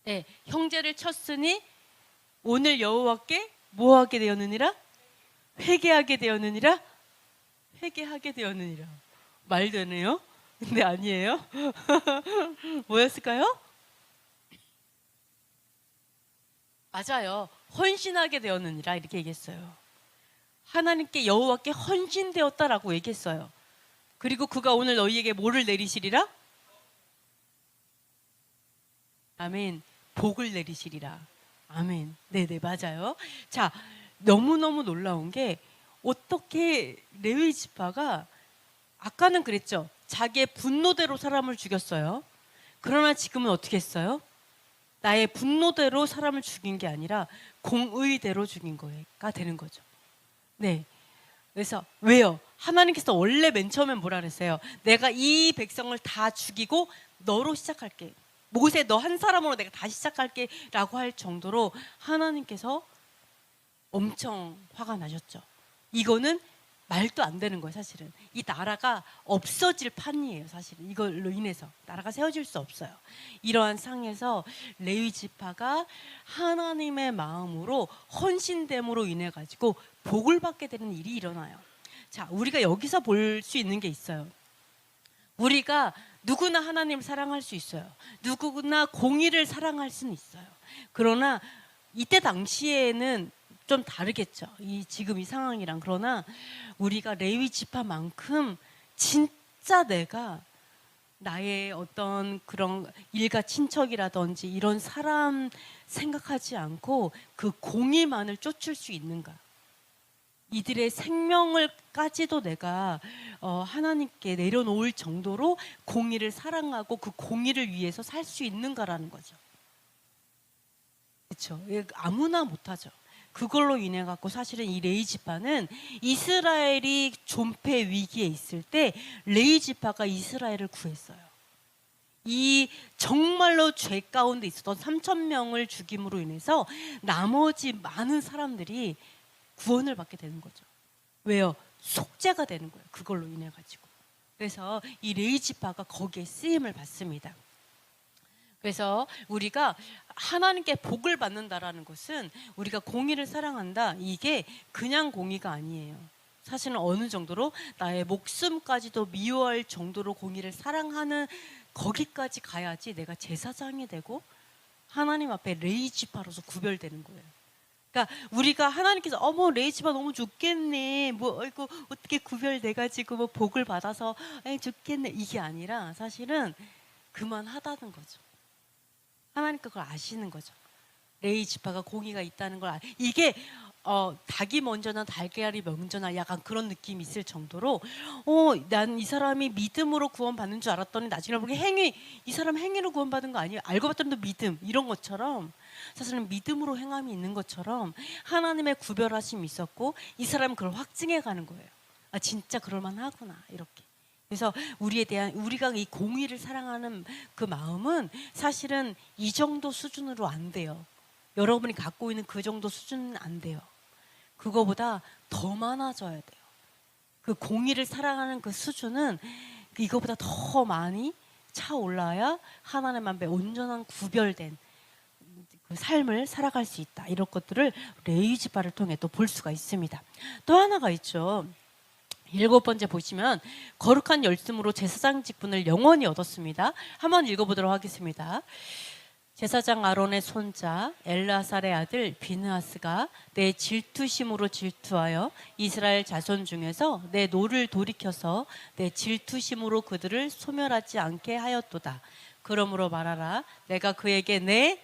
네, 형제를 쳤으니 오늘 여호와께 뭐하게 되었느니라? 회개하게 되었느니라? 회개하게 되었느니라. 말 되네요? 근데 아니에요? 뭐였을까요? 맞아요. 헌신하게 되었느니라 이렇게 얘기했어요. 하나님께 여호와께 헌신되었다라고 얘기했어요. 그리고 그가 오늘 너희에게 뭐를 내리시리라? 아멘. 복을 내리시리라. 아멘. 네네 맞아요. 자 너무너무 놀라운 게 어떻게 레위 지파가 아까는 그랬죠. 자기의 분노대로 사람을 죽였어요. 그러나 지금은 어떻게 했어요? 나의 분노대로 사람을 죽인 게 아니라 공의대로 죽인 거가 되는 거죠. 네. 그래서 왜요? 하나님께서 원래 맨 처음엔 뭐라 그랬어요? 내가 이 백성을 다 죽이고 너로 시작할게. 모세 너 한 사람으로 내가 다시 시작할게 라고 할 정도로 하나님께서 엄청 화가 나셨죠. 이거는 말도 안 되는 거예요. 사실은 이 나라가 없어질 판이에요. 사실은 이걸로 인해서 나라가 세워질 수 없어요. 이러한 상에서 레위 지파가 하나님의 마음으로 헌신됨으로 인해 가지고 복을 받게 되는 일이 일어나요. 자, 우리가 여기서 볼 수 있는 게 있어요. 우리가 누구나 하나님을 사랑할 수 있어요. 누구나 공의를 사랑할 수는 있어요. 그러나 이때 당시에는 좀 다르겠죠. 지금 이 상황이랑. 그러나 우리가 레위 지파만큼 진짜 내가 나의 어떤 그런 일가 친척이라든지 이런 사람 생각하지 않고 그 공의만을 쫓을 수 있는가? 이들의 생명을까지도 내가 하나님께 내려놓을 정도로 공의를 사랑하고 그 공의를 위해서 살 수 있는가라는 거죠. 그렇죠? 아무나 못하죠. 그걸로 인해 갖고 사실은 이 레위 지파는 이스라엘이 존폐 위기에 있을 때 레위 지파가 이스라엘을 구했어요. 이 정말로 죄 가운데 있었던 3천 명을 죽임으로 인해서 나머지 많은 사람들이 구원을 받게 되는 거죠. 왜요? 속죄가 되는 거예요. 그걸로 인해 가지고. 그래서 이 레위 지파가 거기에 쓰임을 받습니다. 그래서 우리가 하나님께 복을 받는다라는 것은 우리가 공의를 사랑한다. 이게 그냥 공의가 아니에요. 사실은 어느 정도로 나의 목숨까지도 미워할 정도로 공의를 사랑하는 거기까지 가야지 내가 제사장이 되고 하나님 앞에 레위 지파로서 구별되는 거예요. 그러니까 우리가 하나님께서 어머 레위 지파 너무 좋겠네, 뭐 아이고 어떻게 구별돼가지고 뭐 복을 받아서 좋겠네, 이게 아니라 사실은 그만하다는 거죠. 하나님께 그걸 아시는 거죠. 레위 지파가 공의가 있다는 걸 이게 닭이 먼저나 달걀이 먼저나 약간 그런 느낌이 있을 정도로 난 이 사람이 믿음으로 구원받는 줄 알았더니 나중에 보기 이 사람 행위로 구원받은 거 아니에요. 알고 봤더니 또 믿음, 이런 것처럼 사실은 믿음으로 행함이 있는 것처럼 하나님의 구별하심이 있었고 이 사람은 그걸 확증해 가는 거예요. 아 진짜 그럴만하구나 이렇게. 그래서 우리가 이 공의를 사랑하는 그 마음은 사실은 이 정도 수준으로 안 돼요. 여러분이 갖고 있는 그 정도 수준은 안 돼요. 그거보다 더 많아져야 돼요. 그 공의를 사랑하는 그 수준은 이거보다 더 많이 차올라야 하나님 앞에 온전한 구별된 그 삶을 살아갈 수 있다. 이런 것들을 레위 지파를 통해 또 볼 수가 있습니다. 또 하나가 있죠. 7번째 보시면 거룩한 열심으로 제사장 직분을 영원히 얻었습니다. 한번 읽어보도록 하겠습니다. 제사장 아론의 손자 엘르아살의 아들 비느하스가 내 질투심으로 질투하여 이스라엘 자손 중에서 내 노를 돌이켜서 내 질투심으로 그들을 소멸하지 않게 하였도다. 그러므로 말하라. 내가 그에게 내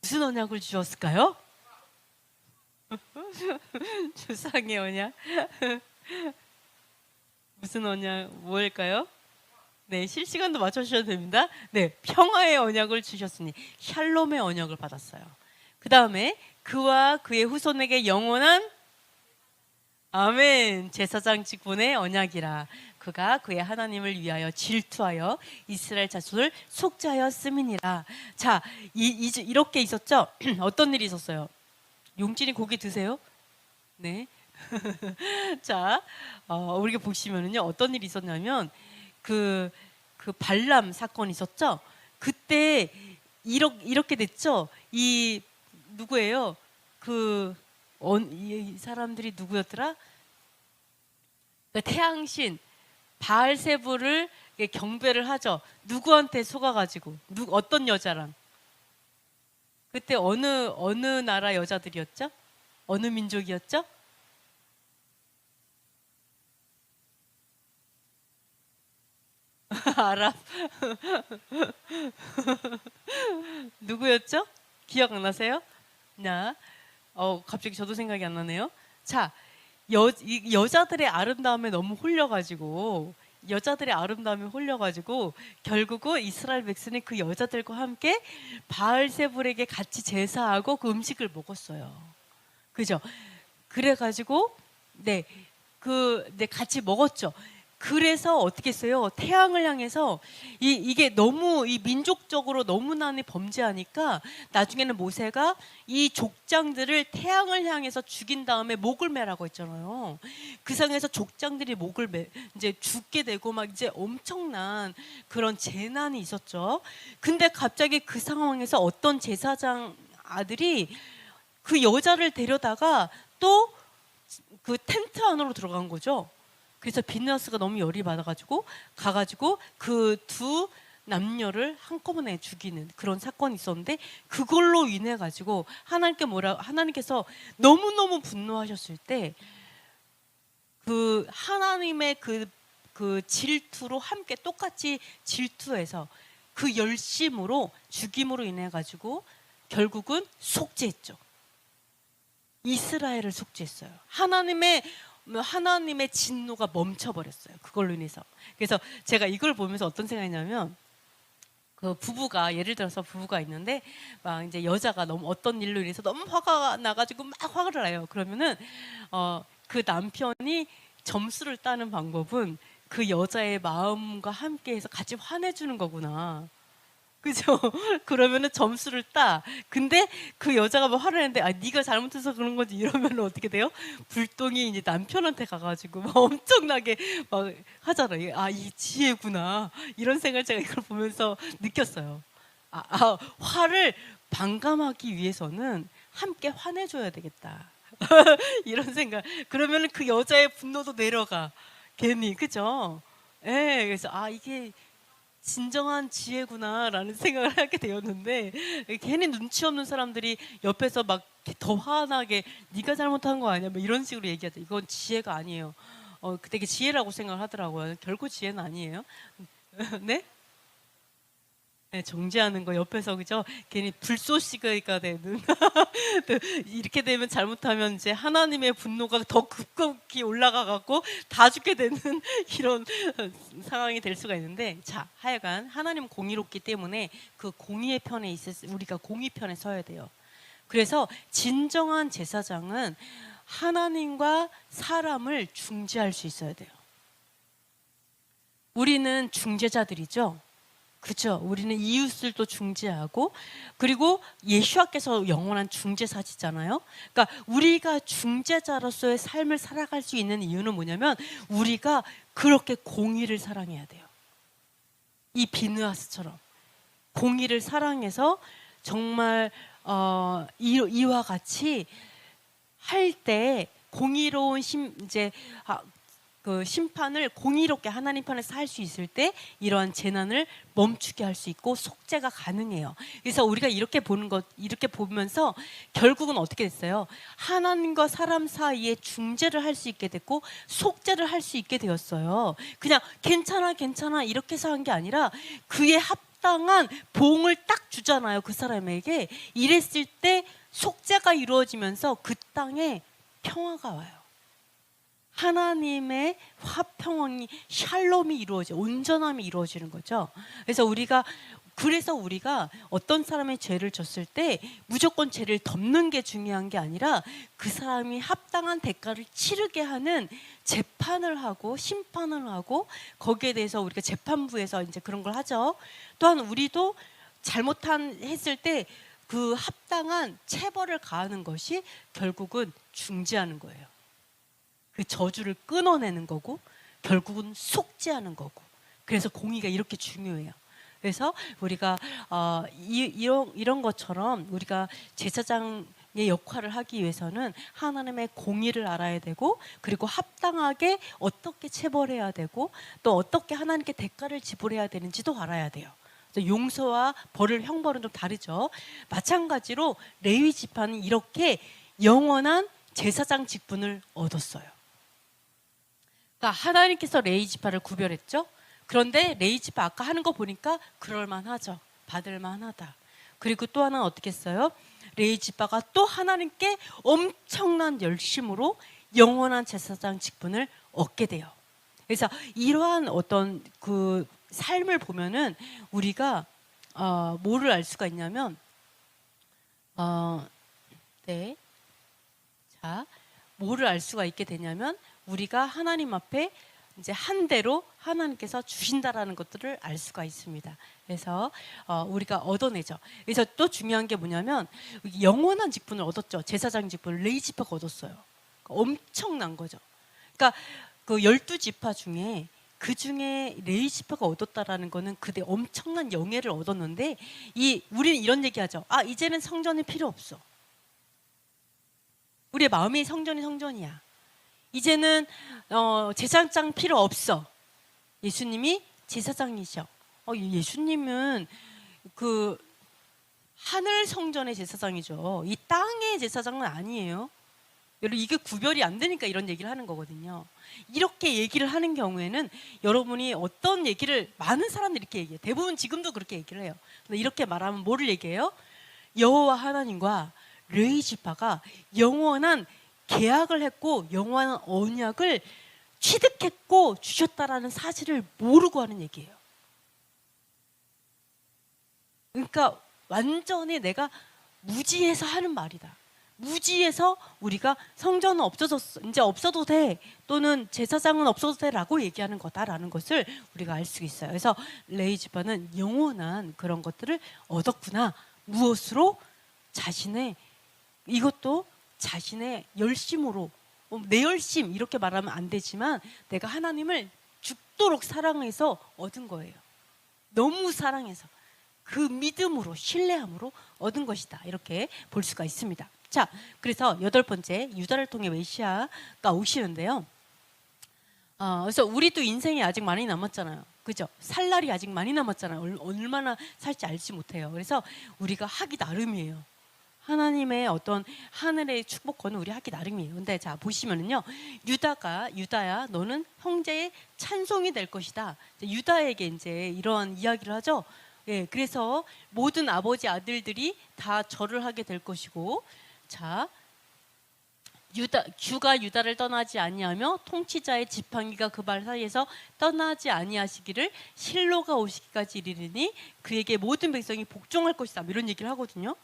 무슨 언약을 주었을까요? 주상의 언약. 무슨 언약, 뭘까요? 네, 실시간도 맞춰주셔도 됩니다. 네, 평화의 언약을 주셨으니 샬롬의 언약을 받았어요. 그 다음에 그와 그의 후손에게 영원한 아멘 제사장 직분의 언약이라. 그가 그의 하나님을 위하여 질투하여 이스라엘 자손을 속죄하였음이니라. 자, 이렇게 있었죠. 어떤 일이 있었어요? 용진이 고기 드세요? 네. 자, 우리가 보시면은요 어떤 일이 있었냐면 그 발람 사건이 있었죠. 그때 이렇게 됐죠. 이 누구예요? 이 사람들이 누구였더라? 태양신 바알세부를 경배를 하죠. 누구한테 속아가지고 어떤 여자랑? 그때 어느 나라 여자들이었죠? 어느 민족이었죠? 아랍. 누구였죠? 기억 안 나세요? 갑자기 저도 생각이 안 나네요. 자, 여자들의 아름다움에 너무 홀려가지고 결국은 이스라엘 백성이 그 여자들과 함께 바알세불에게 같이 제사하고 그 음식을 먹었어요. 그죠? 그래가지고 같이 먹었죠. 그래서 어떻게 했어요? 태양을 향해서 이게 너무 이 민족적으로 너무나 범죄하니까 나중에는 모세가 이 족장들을 태양을 향해서 죽인 다음에 목을 매라고 했잖아요. 그 상황에서 족장들이 목을 이제 죽게 되고 막 이제 엄청난 그런 재난이 있었죠. 근데 갑자기 그 상황에서 어떤 제사장 아들이 그 여자를 데려다가 또 그 텐트 안으로 들어간 거죠. 그래서 비느하스가 너무 열이 받아가지고 가가지고 그 두 남녀를 한꺼번에 죽이는 그런 사건이 있었는데 그걸로 인해 가지고 하나님께서 너무너무 분노하셨을 때 그 하나님의 그 질투로 함께 똑같이 질투해서 그 열심으로 죽임으로 인해 가지고 결국은 속죄했죠. 이스라엘을 속죄했어요. 하나님의 진노가 멈춰버렸어요. 그걸로 인해서. 그래서 제가 이걸 보면서 어떤 생각이냐면, 그 부부가, 예를 들어서 부부가 있는데 막 이제 여자가 너무 어떤 일로 인해서 너무 화가 나가지고 막 화를 나요. 그러면은 그 남편이 점수를 따는 방법은 그 여자의 마음과 함께해서 같이 화내주는 거구나. 그죠? 그러면은 점수를 따. 근데 그 여자가 막 화를 내는데, 네가 잘못해서 그런 거지, 이러면 어떻게 돼요? 불똥이 이제 남편한테 가가지고 막 엄청나게 막 하잖아요. 이 지혜구나. 이런 생각을 제가 이걸 보면서 느꼈어요. 화를 반감하기 위해서는 함께 화내줘야 되겠다. 이런 생각. 그러면은 그 여자의 분노도 내려가. 괜히, 그죠? 예, 그래서 이게 진정한 지혜구나라는 생각을 하게 되었는데, 괜히 눈치 없는 사람들이 옆에서 막 더 화나게 네가 잘못한 거 아니야? 뭐 이런 식으로 얘기하죠. 이건 지혜가 아니에요. 되게 지혜라고 생각을 하더라고요. 결코 지혜는 아니에요. 네? 네, 정지하는 거 옆에서, 그죠? 괜히 불쏘시개가 되는 이렇게 되면 잘못하면 이제 하나님의 분노가 더 급격히 올라가 갖고 다 죽게 되는 이런 상황이 될 수가 있는데, 자, 하여간 하나님 공의롭기 때문에 그 공의의 편에 있어서 우리가 공의 편에 서야 돼요. 그래서 진정한 제사장은 하나님과 사람을 중재할 수 있어야 돼요. 우리는 중재자들이죠. 그렇죠. 우리는 이웃을 또 중재하고, 그리고 예수와께서 영원한 중재사시잖아요. 그러니까 우리가 중재자로서의 삶을 살아갈 수 있는 이유는 뭐냐면, 우리가 그렇게 공의를 사랑해야 돼요. 이 비느하스처럼 공의를 사랑해서 정말 이와 같이 할 때 공의로운 그 심판을 공의롭게 하나님 편에서 할 수 있을 때 이러한 재난을 멈추게 할 수 있고 속죄가 가능해요. 그래서 우리가 이렇게 보면서 결국은 어떻게 됐어요? 하나님과 사람 사이에 중재를 할 수 있게 됐고 속죄를 할 수 있게 되었어요. 그냥 괜찮아 이렇게 해서 한 게 아니라 그에 합당한 보응을 딱 주잖아요. 그 사람에게. 이랬을 때 속죄가 이루어지면서 그 땅에 평화가 와요. 하나님의 화평이, 샬롬이 이루어져, 온전함이 이루어지는 거죠. 그래서 우리가 어떤 사람의 죄를 졌을 때 무조건 죄를 덮는 게 중요한 게 아니라 그 사람이 합당한 대가를 치르게 하는 재판을 하고 심판을 하고, 거기에 대해서 우리가 재판부에서 이제 그런 걸 하죠. 또한 우리도 했을 때 그 합당한 체벌을 가하는 것이 결국은 중재하는 거예요. 그 저주를 끊어내는 거고 결국은 속죄하는 거고. 그래서 공의가 이렇게 중요해요. 그래서 우리가 이런 것처럼 우리가 제사장의 역할을 하기 위해서는 하나님의 공의를 알아야 되고, 그리고 합당하게 어떻게 체벌해야 되고, 또 어떻게 하나님께 대가를 지불해야 되는지도 알아야 돼요. 용서와 형벌은 좀 다르죠. 마찬가지로 레위 지파는 이렇게 영원한 제사장 직분을 얻었어요. 그러니까 하나님께서 레위 지파를 구별했죠. 그런데 레위 지파 아까 하는 거 보니까 그럴만하죠. 받을만하다. 그리고 또 하나는 어떻게 했어요? 레위 지파가 또 하나님께 엄청난 열심으로 영원한 제사장 직분을 얻게 돼요. 그래서 이러한 어떤 그 삶을 보면은 우리가 뭐를 알 수가 있냐면, 뭐를 알 수가 있게 되냐면, 우리가 하나님 앞에 이제 한 대로 하나님께서 주신다라는 것들을 알 수가 있습니다. 그래서 우리가 얻어내죠. 그래서 또 중요한 게 뭐냐면, 영원한 직분을 얻었죠. 제사장 직분을 레위 지파가 얻었어요. 엄청난 거죠. 그러니까 그 12지파 중에 그 중에 레위 지파가 얻었다라는 거는 그때 엄청난 영예를 얻었는데, 우리는 이런 얘기하죠. 이제는 성전이 필요 없어. 우리의 마음이 성전이야. 이제는 제사장 필요 없어. 예수님이 제사장이셔. 예수님은 그 하늘 성전의 제사장이죠. 이 땅의 제사장은 아니에요. 여러분, 이게 구별이 안 되니까 이런 얘기를 하는 거거든요. 이렇게 얘기를 하는 경우에는 여러분이 어떤 얘기를, 많은 사람들이 이렇게 얘기해요. 대부분 지금도 그렇게 얘기를 해요. 근데 이렇게 말하면 뭐를 얘기해요? 여호와 하나님과 레위 지파가 영원한 계약을 했고 영원한 언약을 취득했고 주셨다라는 사실을 모르고 하는 얘기예요. 그러니까 완전히 내가 무지해서 하는 말이다. 무지해서 우리가 성전은 없어졌어, 이제 없어도 돼, 또는 제사장은 없어도 돼라고 얘기하는 거다라는 것을 우리가 알 수 있어요. 그래서 레위 지파는 영원한 그런 것들을 얻었구나. 무엇으로? 자신의, 이것도 자신의 열심으로, 내 열심 이렇게 말하면 안 되지만 내가 하나님을 죽도록 사랑해서 얻은 거예요. 너무 사랑해서 그 믿음으로, 신뢰함으로 얻은 것이다, 이렇게 볼 수가 있습니다. 자, 그래서 8번째, 유다를 통해 메시아가 오시는데요. 그래서 우리도 인생이 아직 많이 남았잖아요. 그죠? 살 날이 아직 많이 남았잖아요. 얼마나 살지 알지 못해요. 그래서 우리가 하기 나름이에요. 하나님의 어떤 하늘의 축복권은 우리 하기 나름이에요. 근데 자, 보시면은요, 유다야, 너는 형제의 찬송이 될 것이다. 유다에게 이제 이런 이야기를 하죠. 예, 그래서 모든 아버지 아들들이 다 절을 하게 될 것이고, 자, 주가 유다를 떠나지 아니하며 통치자의 지팡이가 그 발 사이에서 떠나지 아니하시기를 실로가 오시기까지 이르리니 그에게 모든 백성이 복종할 것이다, 이런 얘기를 하거든요.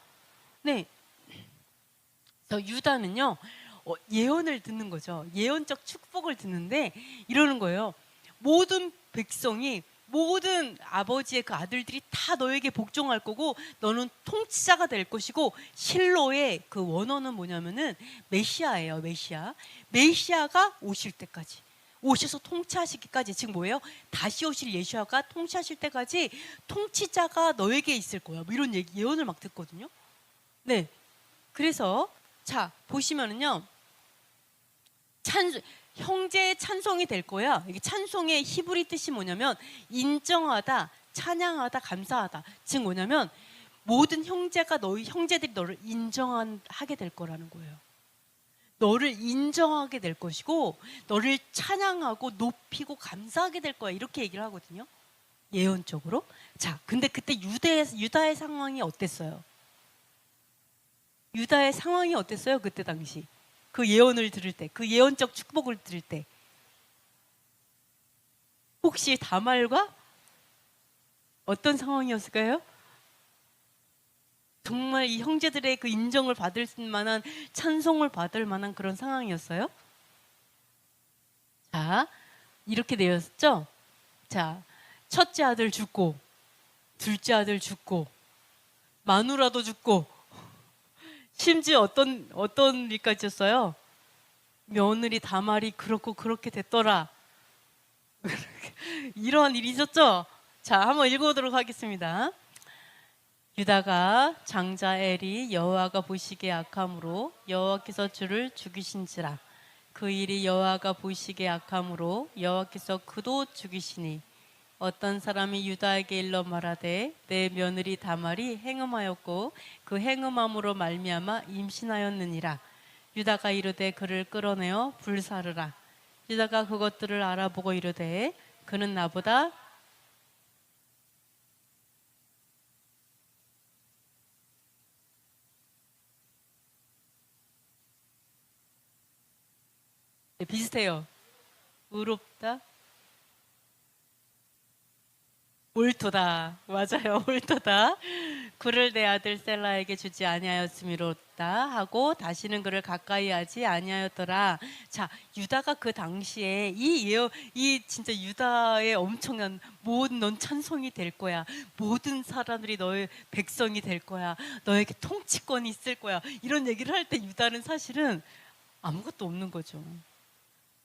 네, 그래서 유다는요, 예언을 듣는 거죠. 예언적 축복을 듣는데 이러는 거예요. 모든 백성이, 모든 아버지의 그 아들들이 다 너에게 복종할 거고 너는 통치자가 될 것이고, 실로의 그 원어는 뭐냐면은 메시아예요. 메시아가 오실 때까지, 오셔서 통치하시기까지, 지금 뭐예요? 다시 오실 예수아가 통치하실 때까지 통치자가 너에게 있을 거야, 뭐 이런 예언을 막 듣거든요. 네, 그래서 자, 보시면은요, 형제의 찬송이 될 거야. 이게 찬송의 히브리 뜻이 뭐냐면 인정하다, 찬양하다, 감사하다. 즉 뭐냐면 모든 형제들이 너를 인정하게 될 거라는 거예요. 너를 인정하게 될 것이고 너를 찬양하고 높이고 감사하게 될 거야, 이렇게 얘기를 하거든요, 예언적으로. 자, 근데 그때 유다의 상황이 어땠어요? 유다의 상황이 어땠어요? 그때 당시 그 예언을 들을 때, 그 예언적 축복을 들을 때, 혹시 다말과 어떤 상황이었을까요? 정말 이 형제들의 그 인정을 받을 만한, 찬송을 받을 만한 그런 상황이었어요. 자, 이렇게 되었죠. 자, 첫째 아들 죽고, 둘째 아들 죽고, 마누라도 죽고, 심지어 어떤 일까지 였어요? 며느리 다말이 그렇고 그렇게 됐더라. 이런 일이 있었죠. 자, 한번 읽어보도록 하겠습니다. 유다가 장자 엘이 여호와가 보시기에 악함으로 여호와께서 주를 죽이신지라. 그 일이 여호와가 보시기에 악함으로 여호와께서 그도 죽이시니 어떤 사람이 유다에게 일러 말하되 내 며느리 다말이 행음하였고 그 행음함으로 말미암아 임신하였느니라. 유다가 이르되 그를 끌어내어 불사르라. 유다가 그것들을 알아보고 이르되 그는 나보다 비슷해요. 의롭다, 옳도다. 맞아요, 옳도다. 그를 내 아들 셀라에게 주지 아니하였음이로다 하고 다시는 그를 가까이 하지 아니하였더라. 자, 유다가 그 당시에 이 진짜 유다의 엄청난 넌 찬송이 될 거야, 모든 사람들이 너의 백성이 될 거야, 너에게 통치권이 있을 거야, 이런 얘기를 할 때 유다는 사실은 아무것도 없는 거죠.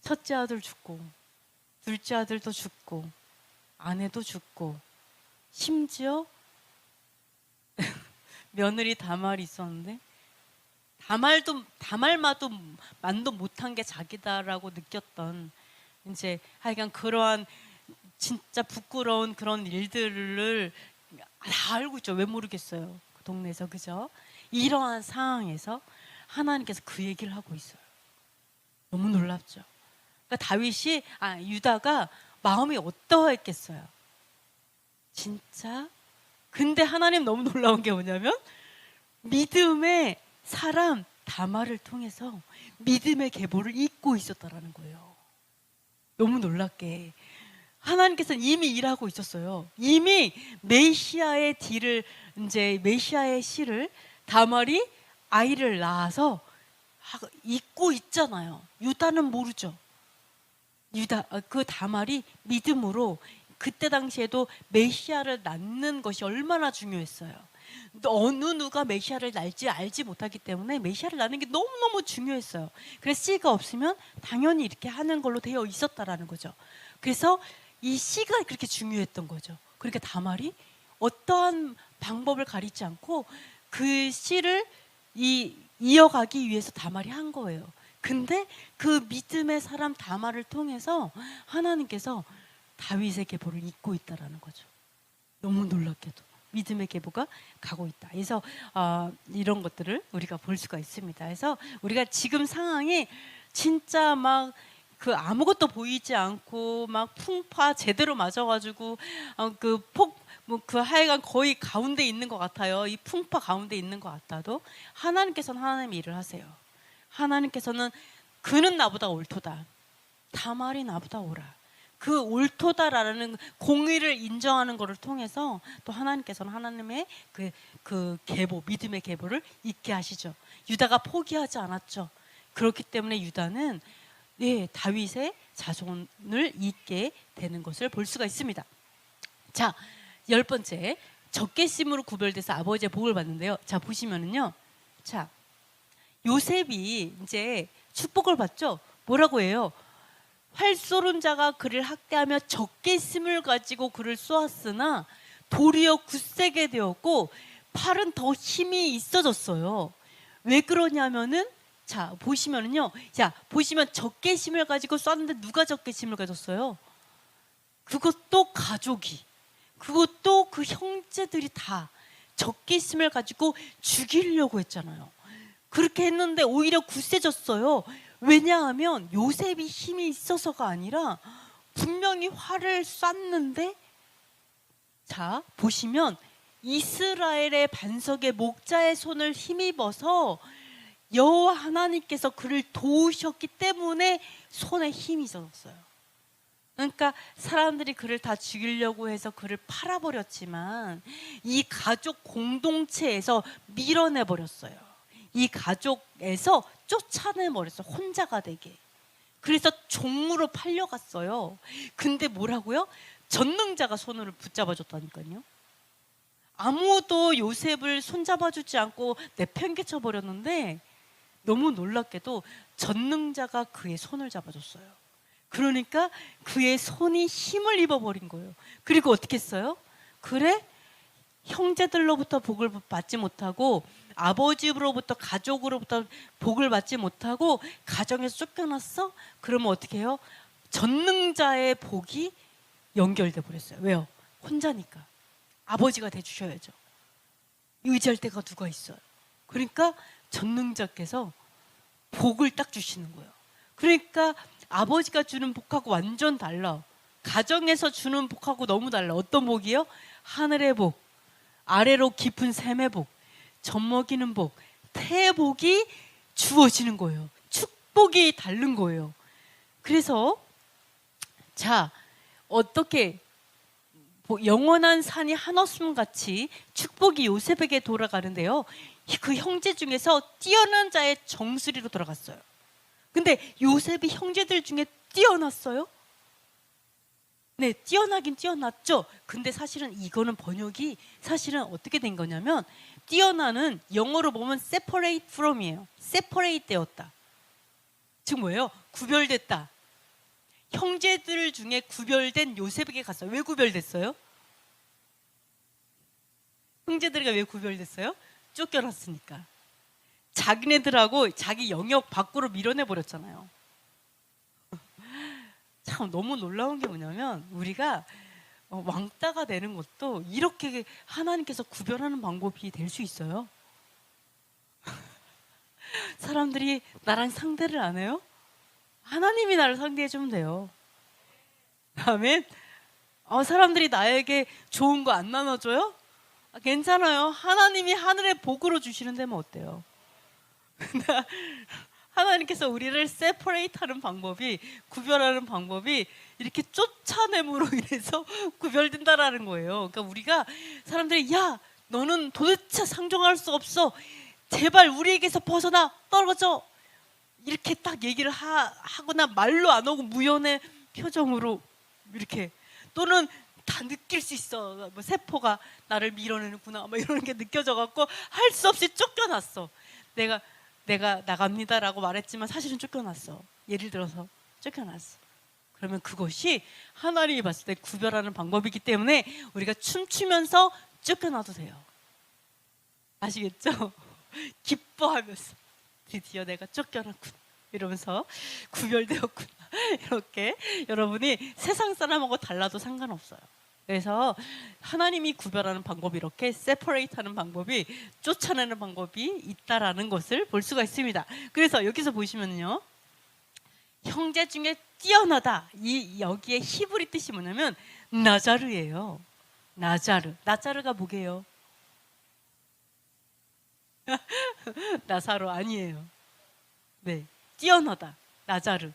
첫째 아들 죽고, 둘째 아들도 죽고, 아내도 죽고, 심지어 며느리 다말이 있었는데 만도 못한 게 자기다라고 느꼈던, 이제 하여간 그러한 진짜 부끄러운 그런 일들을 다 알고 있죠. 왜 모르겠어요, 그 동네에서. 그죠? 이러한 상황에서 하나님께서 그 얘기를 하고 있어요. 너무 놀랍죠. 그러니까 유다가 마음이 어떠했겠어요, 진짜. 근데 하나님 너무 놀라운 게 뭐냐면 믿음의 사람 다말을 통해서 믿음의 계보를 잇고 있었다라는 거예요. 너무 놀랍게 하나님께서는 이미 일하고 있었어요. 이미 메시아의 메시아의 씨를 다말이 아이를 낳아서 잇고 있잖아요. 유다는 모르죠. 그 다말이 믿음으로 그때 당시에도 메시아를 낳는 것이 얼마나 중요했어요. 어느 누가 메시아를 낳을지 알지 못하기 때문에 메시아를 낳는 게 너무너무 중요했어요. 그래서 씨가 없으면 당연히 이렇게 하는 걸로 되어 있었다라는 거죠. 그래서 이 씨가 그렇게 중요했던 거죠. 그러니까 다말이 어떠한 방법을 가리지 않고 그 씨를 이어가기 위해서 다말이 한 거예요. 근데 그 믿음의 사람 다말을 통해서 하나님께서 다윗의 계보를 잇고 있다라는 거죠. 너무 놀랍게도 믿음의 계보가 가고 있다. 그래서 이런 것들을 우리가 볼 수가 있습니다. 그래서 우리가 지금 상황이 진짜 막 그 아무것도 보이지 않고 막 풍파 제대로 맞아가지고 그 하여간 거의 가운데 있는 것 같아요. 이 풍파 가운데 있는 것 같아도 하나님께서는 하나님의 일을 하세요. 하나님께서는 그는 나보다 옳도다. 다말이 나보다 옳아. 그 옳도다라는 공의를 인정하는 것을 통해서 또 하나님께서는 하나님의 그 계보, 믿음의 계보를 잇게 하시죠. 유다가 포기하지 않았죠. 그렇기 때문에 유다는 다윗의 자손을 잇게 되는 것을 볼 수가 있습니다. 자, 10번째, 적개심으로 구별돼서 아버지의 복을 받는데요. 자, 보시면은요. 자, 요셉이 이제 축복을 받죠. 뭐라고 해요? 활 쏘는 자가 그를 학대하며 적개심을 가지고 그를 쏘았으나 도리어 굳세게 되었고 팔은 더 힘이 있어졌어요. 왜 그러냐면은 자, 보시면은요. 자, 보시면 적개심을 가지고 쐈는데 누가 적개심을 가졌어요? 그것도 가족이, 그것도 그 형제들이 다 적개심을 가지고 죽이려고 했잖아요. 그렇게 했는데 오히려 굳세졌어요. 왜냐하면 요셉이 힘이 있어서가 아니라 분명히 활을 쐈는데, 자, 보시면 이스라엘의 반석에 목자의 손을 힘입어서 여호와 하나님께서 그를 도우셨기 때문에 손에 힘이 있었어요. 그러니까 사람들이 그를 다 죽이려고 해서 그를 팔아버렸지만 이 가족 공동체에서 밀어내버렸어요. 이 가족에서 쫓아내버렸어요. 혼자가 되게. 그래서 종으로 팔려갔어요. 근데 뭐라고요? 전능자가 손을 붙잡아줬다니까요. 아무도 요셉을 손잡아주지 않고 내팽개쳐 버렸는데 너무 놀랍게도 전능자가 그의 손을 잡아줬어요. 그러니까 그의 손이 힘을 입어버린 거예요. 그리고 어떻게 했어요? 그래? 형제들로부터 복을 받지 못하고 아버지로부터 가족으로부터 복을 받지 못하고 가정에서 쫓겨났어? 그러면 어떻게 해요? 전능자의 복이 연결돼 버렸어요. 왜요? 혼자니까. 아버지가 돼주셔야죠. 의지할 데가 누가 있어요. 그러니까 전능자께서 복을 딱 주시는 거예요. 그러니까 아버지가 주는 복하고 완전 달라. 가정에서 주는 복하고 너무 달라. 어떤 복이요? 하늘의 복, 아래로 깊은 샘의 복, 젖먹이는 복, 태의 복이 주어지는 거예요. 축복이 다른 거예요. 그래서 자, 어떻게 영원한 산이 한없음 같이 축복이 요셉에게 돌아가는데요. 그 형제 중에서 뛰어난 자의 정수리로 돌아갔어요. 근데 요셉이 형제들 중에 뛰어났어요? 네, 뛰어나긴 뛰어났죠. 근데 사실은 이거는 번역이 사실은 어떻게 된 거냐면 뛰어나는 영어로 보면 separate from이에요. separate 되었다. 즉 뭐예요? 구별됐다. 형제들 중에 구별된 요셉에게 갔어요. 왜 구별됐어요? 형제들이 왜 구별됐어요? 쫓겨났으니까. 자기네들하고 자기 영역 밖으로 밀어내버렸잖아요. 참 너무 놀라운 게 뭐냐면 우리가 왕따가 되는 것도 이렇게 하나님께서 구별하는 방법이 될 수 있어요. 사람들이 나랑 상대를 안 해요? 하나님이 나를 상대해 주면 돼요. 아멘. 사람들이 나에게 좋은 거 안 나눠줘요? 괜찮아요. 하나님이 하늘의 복으로 주시는 데면 어때요? 하나님께서 우리를 세퍼레이트하는 방법이, 구별하는 방법이 이렇게 쫓아냄으로 인해서 구별된다라는 거예요. 그러니까 우리가 사람들이 야 너는 도대체 상종할 수 없어, 제발 우리에게서 벗어나, 떨어져, 이렇게 딱 얘기를 하거나 말로 안 하고 무연의 표정으로 이렇게, 또는 다 느낄 수 있어, 뭐 세포가 나를 밀어내는구나, 뭐 이런 게 느껴져 갖고 할 수 없이 쫓겨났어. 내가 나갑니다라고 말했지만 사실은 쫓겨났어. 예를 들어서 쫓겨났어. 그러면 그것이 하나님이 봤을 때 구별하는 방법이기 때문에 우리가 춤추면서 쫓겨나도 돼요. 아시겠죠? 기뻐하면서 드디어 내가 쫓겨났구나 이러면서 구별되었구나 이렇게 여러분이 세상 사람하고 달라도 상관없어요. 그래서 하나님이 구별하는 방법이, 이렇게 세퍼레이트하는 방법이, 쫓아내는 방법이 있다라는 것을 볼 수가 있습니다. 그래서 여기서 보시면요, 형제 중에 뛰어나다, 여기에 히브리 뜻이 뭐냐면 나자르예요. 나자르가 뭐게요? 나사로 아니에요. 네, 뛰어나다, 나자르.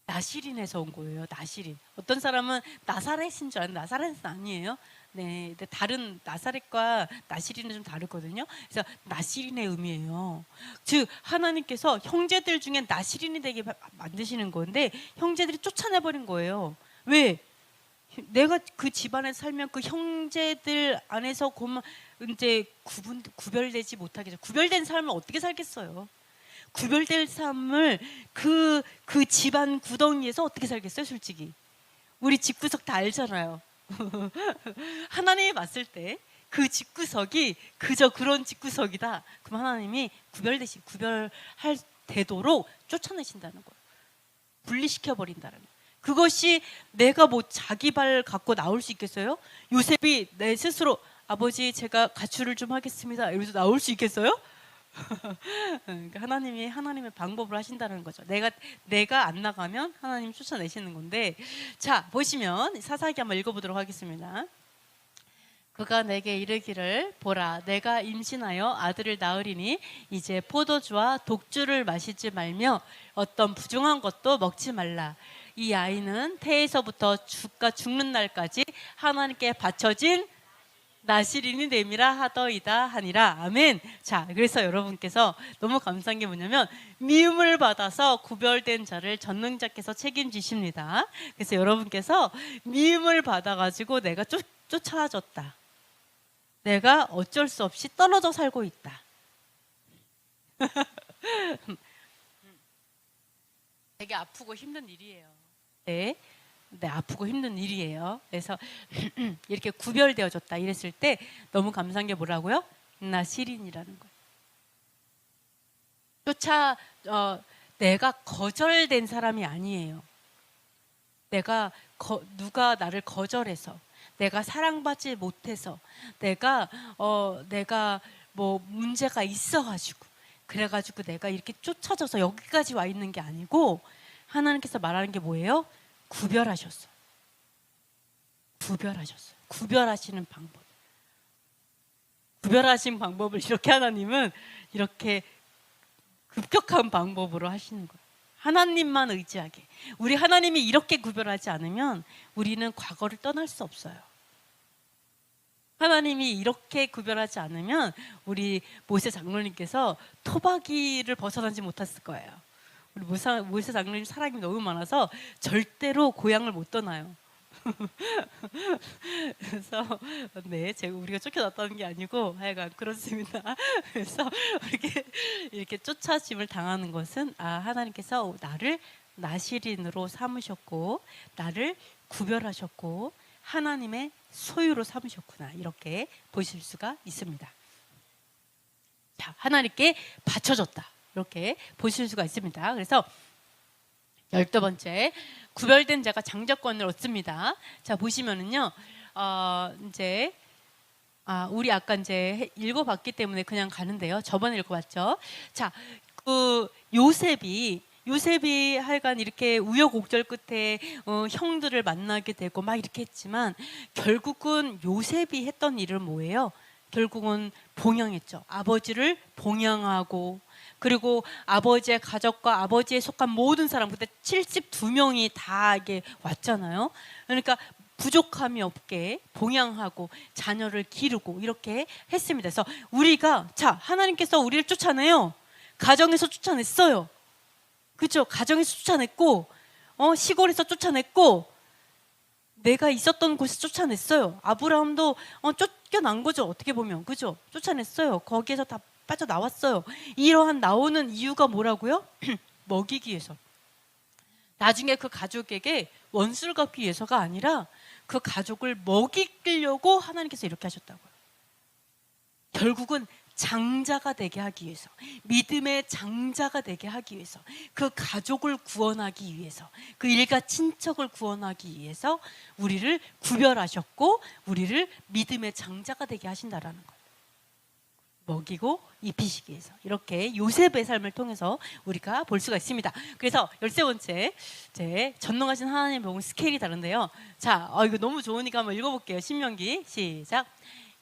나시린에서 온 거예요. 나시린. 어떤 사람은 나사렛인 줄 아는데 나사렛은 아니에요. 네, 근데 다른 나사렛과 나시린은 좀 다르거든요. 그래서 나시린의 의미예요. 즉 하나님께서 형제들 중에 나시린이 되게 만드시는 건데 형제들이 쫓아내 버린 거예요. 왜? 내가 그 집안에 살면 그 형제들 안에서 이제 구별되지 못하겠죠. 구별된 삶을 어떻게 살겠어요? 구별될 삶을 그 집안 구덩이에서 어떻게 살겠어요? 솔직히 우리 집구석 다 알잖아요. 하나님이 봤을 때 그 집구석이 그저 그런 집구석이다. 그럼 하나님이 구별할 되도록 쫓아내신다는 거예요. 분리시켜 버린다는 거예요. 그것이 내가 뭐 자기 발 갖고 나올 수 있겠어요? 요셉이 내 스스로 아버지 제가 가출을 좀 하겠습니다 이러면서 나올 수 있겠어요? 그러니까 하나님이 하나님의 방법을 하신다는 거죠. 내가 안 나가면 하나님 쫓아내시는 건데, 자 보시면 사사기 한번 읽어보도록 하겠습니다. 그가 내게 이르기를 보라 내가 임신하여 아들을 낳으리니 이제 포도주와 독주를 마시지 말며 어떤 부정한 것도 먹지 말라. 이 아이는 태에서부터 죽는 날까지 하나님께 바쳐진 나시린이 됨이라 하더이다 하니라. 아멘. 자, 그래서 여러분께서 너무 감사한 게 뭐냐면 미움을 받아서 구별된 자를 전능자께서 책임지십니다. 그래서 여러분께서 미움을 받아가지고 내가 쫓아졌다, 내가 어쩔 수 없이 떨어져 살고 있다. 되게 아프고 힘든 일이에요. 네, 아프고 힘든 일이에요. 그래서 이렇게 구별되어졌다 이랬을 때 너무 감사한 게 뭐라고요? 나시린이라는 거예요. 내가 거절된 사람이 아니에요. 누가 나를 거절해서, 내가 사랑받지 못해서, 내가 뭐 문제가 있어가지고, 그래가지고 내가 이렇게 쫓아져서 여기까지 와 있는 게 아니고, 하나님께서 말하는 게 뭐예요? 구별하셨어요. 구별하시는 방법. 구별하신 방법을 이렇게 하나님은 이렇게 급격한 방법으로 하시는 거예요. 하나님만 의지하게. 우리 하나님이 이렇게 구별하지 않으면 우리는 과거를 떠날 수 없어요. 하나님이 이렇게 구별하지 않으면 우리 모세 장로님께서 토박이를 벗어나지 못했을 거예요. 우리 모세 장로님 사랑이 너무 많아서 절대로 고향을 못 떠나요. 그래서 네, 우리가 쫓겨났다는 게 아니고 하여간 그렇습니다. 그래서 이렇게 쫓아짐을 당하는 것은 하나님께서 나를 나시린으로 삼으셨고 나를 구별하셨고 하나님의 소유로 삼으셨구나, 이렇게 보실 수가 있습니다. 자, 하나님께 바쳐졌다, 이렇게 보실 수가 있습니다. 그래서 12번째, 구별된 자가 장자권을 얻습니다. 자, 보시면은요, 이제 우리 아까 이제 읽어봤기 때문에 그냥 가는데요. 저번에 읽어봤죠. 자, 요셉이 하여간 이렇게 우여곡절 끝에 형들을 만나게 되고 막 이렇게 했지만 결국은 요셉이 했던 일은 뭐예요? 결국은 봉양했죠. 아버지를 봉양하고, 그리고 아버지의 가족과 아버지에 속한 모든 사람, 그때 72명이 다 이게 왔잖아요. 그러니까 부족함이 없게 봉양하고 자녀를 기르고 이렇게 했습니다. 그래서 우리가, 자, 하나님께서 우리를 쫓아내요. 가정에서 쫓아냈어요. 그렇죠? 가정에서 쫓아냈고, 시골에서 쫓아냈고, 내가 있었던 곳에서 쫓아냈어요. 아브라함도 쫓겨난 거죠. 어떻게 보면. 그죠? 쫓아냈어요. 거기에서 다 빠져나왔어요. 이러한 나오는 이유가 뭐라고요? 먹이기 위해서. 나중에 그 가족에게 원수를 갚기 위해서가 아니라 그 가족을 먹이려고 하나님께서 이렇게 하셨다고요. 결국은 장자가 되게 하기 위해서, 믿음의 장자가 되게 하기 위해서, 그 가족을 구원하기 위해서, 그 일가 친척을 구원하기 위해서 우리를 구별하셨고 우리를 믿음의 장자가 되게 하신다라는 거예요. 먹이고 입히시기 위해서. 이렇게 요셉의 삶을 통해서 우리가 볼 수가 있습니다. 그래서 13번째, 제 전능하신 하나님의 복은 스케일이 다른데요. 자, 이거 너무 좋으니까 한번 읽어볼게요. 신명기 시작.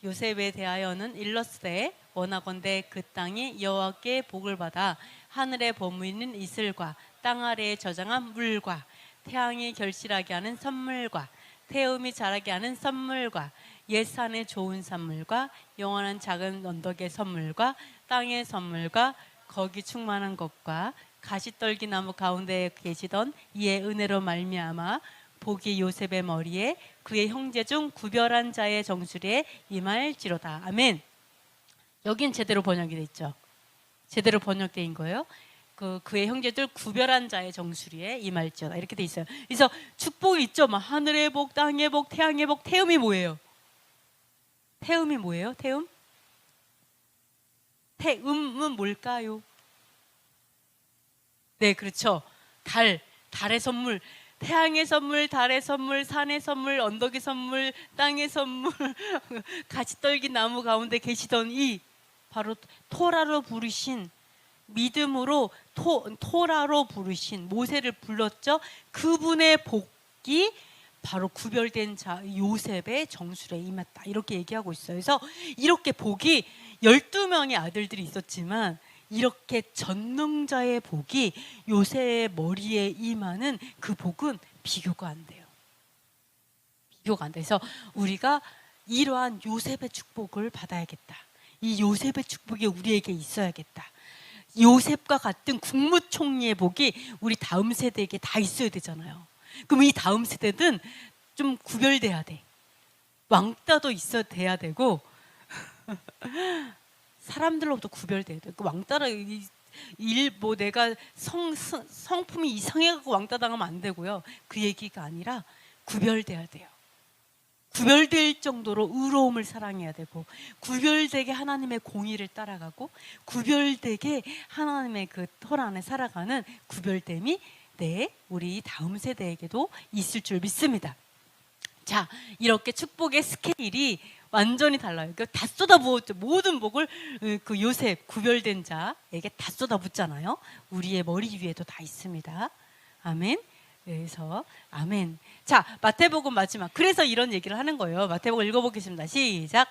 요셉에 대하여는 일렀으되 원하건대 그 땅이 여호와께 복을 받아 하늘에 버무리는 이슬과 땅 아래에 저장한 물과 태양이 결실하게 하는 선물과 태음이 자라게 하는 선물과 옛산의 좋은 산물과 영원한 작은 언덕의 선물과 땅의 선물과 거기 충만한 것과 가시떨기 나무 가운데에 계시던 이의 은혜로 말미암아 복이 요셉의 머리에 그의 형제 중 구별한 자의 정수리에 임할지로다. 아멘. 여긴 제대로 번역이 돼 있죠. 제대로 번역된 거예요. 그의 형제들 구별한 자의 정수리에 임할지어다. 이렇게 돼 있어요. 그래서 축복이 있죠. 막 하늘의 복, 땅의 복, 태양의 복. 태음이 뭐예요? 태음이 뭐예요? 태음? 태음은 뭘까요? 네, 그렇죠. 달의 선물, 태양의 선물, 달의 선물, 산의 선물, 언덕의 선물, 땅의 선물, 가시떨기 나무 가운데 계시던 이 바로 토라로 부르신, 믿음으로 토라로 부르신 모세를 불렀죠. 그분의 복이 바로 구별된 자 요셉의 정수리에 임했다. 이렇게 얘기하고 있어요. 그래서 이렇게 복이 12명의 아들들이 있었지만 이렇게 전능자의 복이 요셉의 머리에 임하는 그 복은 비교가 안 돼요. 비교가 안 돼서 우리가 이러한 요셉의 축복을 받아야겠다. 이 요셉의 축복이 우리에게 있어야겠다. 요셉과 같은 국무총리의 복이 우리 다음 세대에게 다 있어야 되잖아요. 그럼 이 다음 세대는 좀 구별돼야 돼. 왕따도 있어야 돼야 되고 사람들로부터 구별돼야 돼. 그 왕따라 뭐 내가 성품이 이상해갖고 왕따 당하면 안 되고요. 그 얘기가 아니라 구별돼야 돼요. 구별될 정도로 의로움을 사랑해야 되고, 구별되게 하나님의 공의를 따라가고, 구별되게 하나님의 그 토 안에 살아가는 구별됨이 우리 다음 세대에게도 있을 줄 믿습니다. 자, 이렇게 축복의 스케일이 완전히 달라요. 다 쏟아부었죠. 모든 복을 그 요셉 구별된 자에게 다 쏟아붓잖아요. 우리의 머리 위에도 다 있습니다. 아멘. 그래서 아멘. 자, 마태복음 마지막. 그래서 이런 얘기를 하는 거예요. 마태복음 읽어보겠습니다. 시작.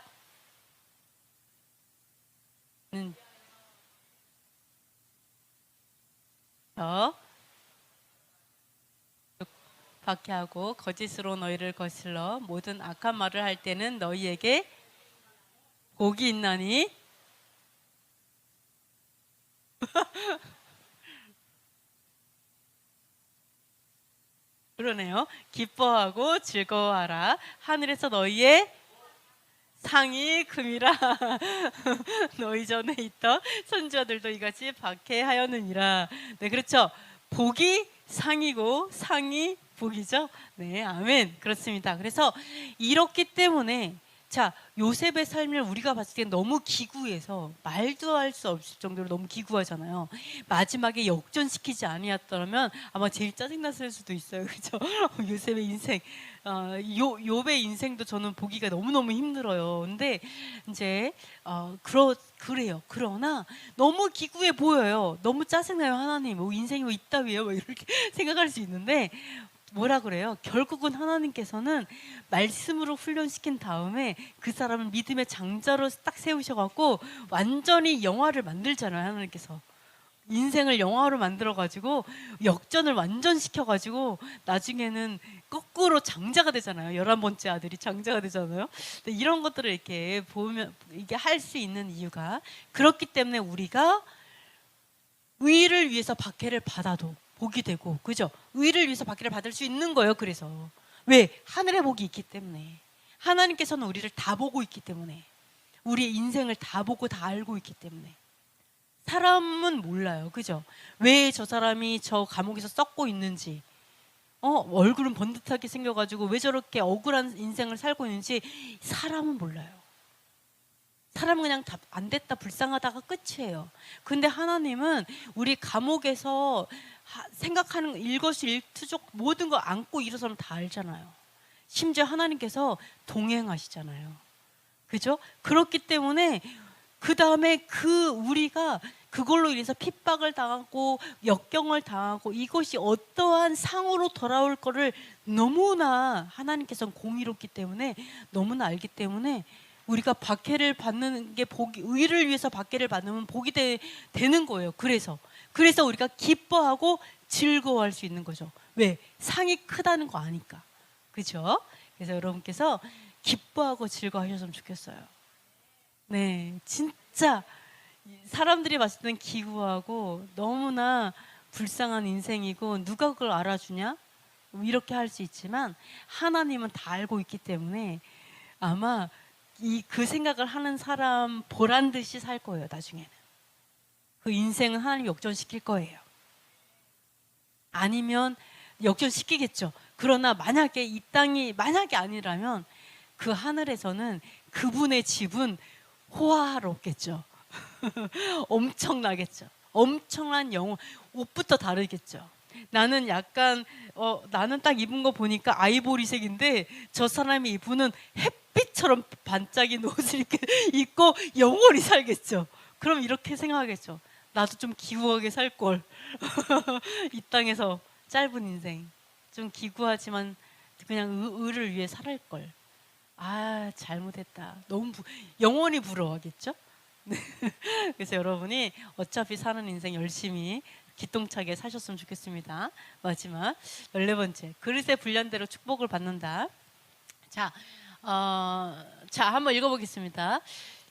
박해하고 거짓으로 너희를 거슬러 모든 악한 말을 할 때는 너희에게 복이 있나니 그러네요. 기뻐하고 즐거워하라. 하늘에서 너희의 상이 금이라. 너희 전에 있던 선지자들도 이같이 박해하였느니라. 네, 그렇죠. 복이 상이고 상이 복이죠. 네, 아멘. 그렇습니다. 그래서 이렇기 때문에 자, 요셉의 삶을 우리가 봤을 때 너무 기구해서 말도 할 수 없을 정도로 너무 기구하잖아요. 마지막에 역전시키지 아니었다면 아마 제일 짜증났을 수도 있어요. 그렇죠? 요셉의 인생, 욥의 인생도 저는 보기가 너무너무 힘들어요. 근데 이제 그래요. 그러나 너무 기구해 보여요. 너무 짜증나요. 하나님, 인생이 뭐 이따위예요? 이렇게 생각할 수 있는데 뭐라 그래요? 결국은 하나님께서는 말씀으로 훈련시킨 다음에 그 사람을 믿음의 장자로 딱 세우셔갖고 완전히 영화를 만들잖아요. 하나님께서 인생을 영화로 만들어가지고 역전을 완전 시켜가지고 나중에는 거꾸로 장자가 되잖아요. 11번째 아들이 장자가 되잖아요. 이런 것들을 이렇게 보면 이게 할 수 있는 이유가 그렇기 때문에 우리가 의를 위해서 박해를 받아도 복이 되고, 그죠? 의를 위해서 박해를 받을 수 있는 거예요. 그래서 왜? 하늘의 복이 있기 때문에. 하나님께서는 우리를 다 보고 있기 때문에, 우리의 인생을 다 보고 다 알고 있기 때문에. 사람은 몰라요. 그죠? 왜 저 사람이 저 감옥에서 썩고 있는지, 얼굴은 번듯하게 생겨가지고 왜 저렇게 억울한 인생을 살고 있는지 사람은 몰라요. 사람은 그냥 다 안 됐다 불쌍하다가 끝이에요. 근데 하나님은 우리 감옥에서 생각하는 일거수일투족 모든 거 안고 일어서면 다 알잖아요. 심지어 하나님께서 동행하시잖아요. 그죠? 그렇기 때문에 그 다음에 우리가 그걸로 인해서 핍박을 당하고 역경을 당하고 이것이 어떠한 상으로 돌아올 거를 너무나 하나님께서는 공의롭기 때문에 너무나 알기 때문에 우리가 박해를 받는 게 복이, 의를 위해서 박해를 받으면 복이 되는 거예요. 그래서 우리가 기뻐하고 즐거워할 수 있는 거죠. 왜? 상이 크다는 거 아니까. 그죠? 그래서 여러분께서 기뻐하고 즐거워하셨으면 좋겠어요. 네, 진짜 사람들이 봤을 땐 기구하고 너무나 불쌍한 인생이고 누가 그걸 알아주냐? 이렇게 할 수 있지만 하나님은 다 알고 있기 때문에 아마 그 생각을 하는 사람 보란 듯이 살 거예요. 나중에는 그 인생은 하나님 역전시킬 거예요. 아니면 역전시키겠죠. 그러나 만약에 이 땅이 만약에 아니라면 그 하늘에서는 그분의 집은 호화롭겠죠. 엄청나겠죠. 엄청난 영혼, 옷부터 다르겠죠. 나는 약간 나는 딱 입은 거 보니까 아이보리색인데 저 사람이 입은 햇빛처럼 반짝이는 옷을 이렇게 입고 영원히 살겠죠. 그럼 이렇게 생각하겠죠. 나도 좀 기구하게 살 걸. 이 땅에서 짧은 인생 좀 기구하지만 그냥 의를 위해 살할 걸. 아, 잘못했다. 너무 영원히 부러워하겠죠. 그래서 여러분이 어차피 사는 인생 열심히 기똥차게 사셨으면 좋겠습니다. 마지막 14번째, 그릇의 분량대로 축복을 받는다. 자, 한번 읽어보겠습니다.